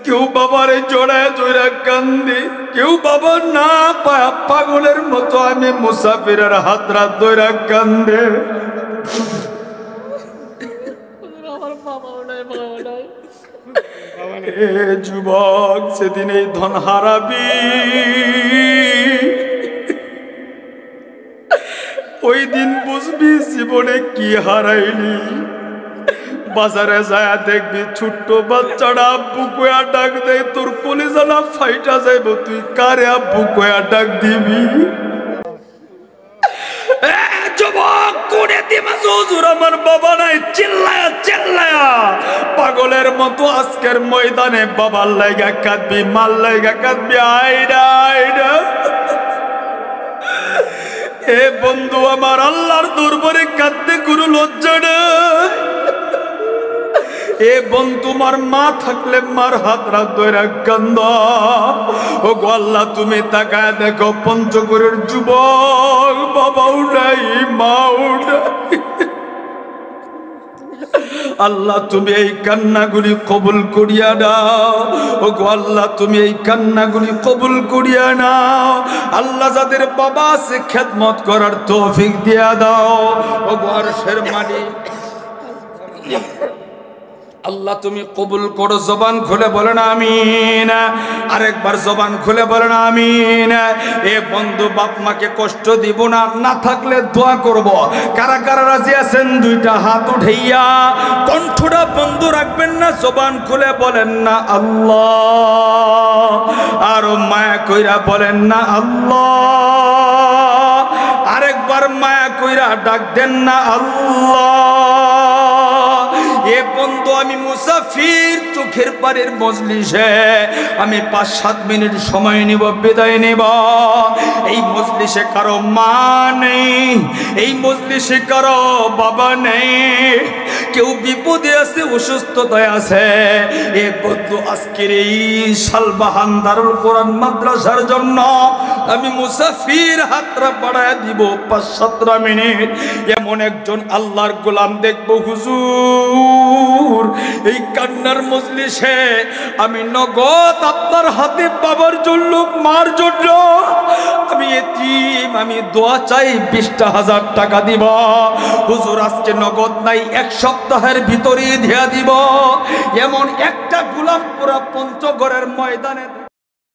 কেউ বাবারে জড়ায় জড়া কান্দে, কেউ বাবা না পায় পাগলের মতো আমি মুসাফিরের হাতরা ধইরা কান্দে। এ যুবক সেদিন এই ধন হারাবি, ওই দিন বুঝবি জীবনে কি হারাইলি। বাজারে যায় দেখবি ছোট্ট বাচ্চারা আব্বু কয়া ডাক দেয়, তোর কলিজা না ফাইটা যাইব, তুই কারে আব্বু কয়া ডাক দিবি? যুবক কোনে দিমাস হুজুর আমার বাবা নাই, চিল্লায়া চিল্লায়া পাগলের মতো আজকের ময়দানে বাবার লাইগা কাঁদবি, মাল লাইগা কাঁদবি, আইডা আইডা। এ বন্ধু আমার, আল্লাহর দরবারে কাঁদতে কোনো লজ্জা নাই। এ বন্ধু, তোমার মা থাকলে মার হাত রাত ধরে কান্দ। ও গো আল্লাহ, তুমি তাকায় দেখো পঞ্চগড়ের যুবক, বাবাও নাই, মাও নাই। আল্লাহ তুমি এই কান্নাগুলি কবুল করিয়া নাও। ও গো আল্লাহ, তুমি এই কান্নাগুলি কবুল করিয়া নাও। আল্লাহ যাদের বাবা আছে খেদমত করার তৌফিক দিয়া দাও। ও গো আরশের মালিক আল্লাহ তুমি কবুল করো। জবান খুলে বলেন আমিন। আরেকবার জবান খুলে বলেন আমিন। এ বন্ধু, বাপ মাকে কষ্ট দিব না, না থাকলে দোয়া করব। কারা কারা রাজি আছেন দুইটা হাত উঠাইয়া কণ্ঠটা বন্ধ রাখবেন না, জবান খুলে বলেন না আল্লাহ। আর মায়া কইরা বলেন না আল্লাহ। আরেকবার মায়া কইরা ডাক দেন না আল্লাহ। এ বন্ধু, আমি মুসাফির, চোখের পারের মজলিসে আমি 5-7 মিনিট সময় নিব, বিদায় নেব। এই মজলিসে কারো মা নেই, এই মজলিসে কারো বাবা নেই, কেউ বিপদে আছে, অসুস্থতায় আছে। এ বন্ধু, আজকের এই শালবাহান দারুল কোরআন মাদ্রাসার জন্য আমি মুসাফির হাতরা বাড়ায় দিব 5-7 মিনিট। এমন একজন আল্লাহর গোলাম দেখবো হুজুর এই কান্নার মজলিসে আমি নগদ আপনার হাতে বাবার জন্য, মার জন্য আমি এতিম, আমি দোয়া চাই 20,000 টাকা দিব। হুজুর আজকে নগদ নাই, 1 সপ্তাহের ভিতরেই দিয়া দিব। এমন একটা গোলাম পুরা পঞ্চগড়ের ময়দানে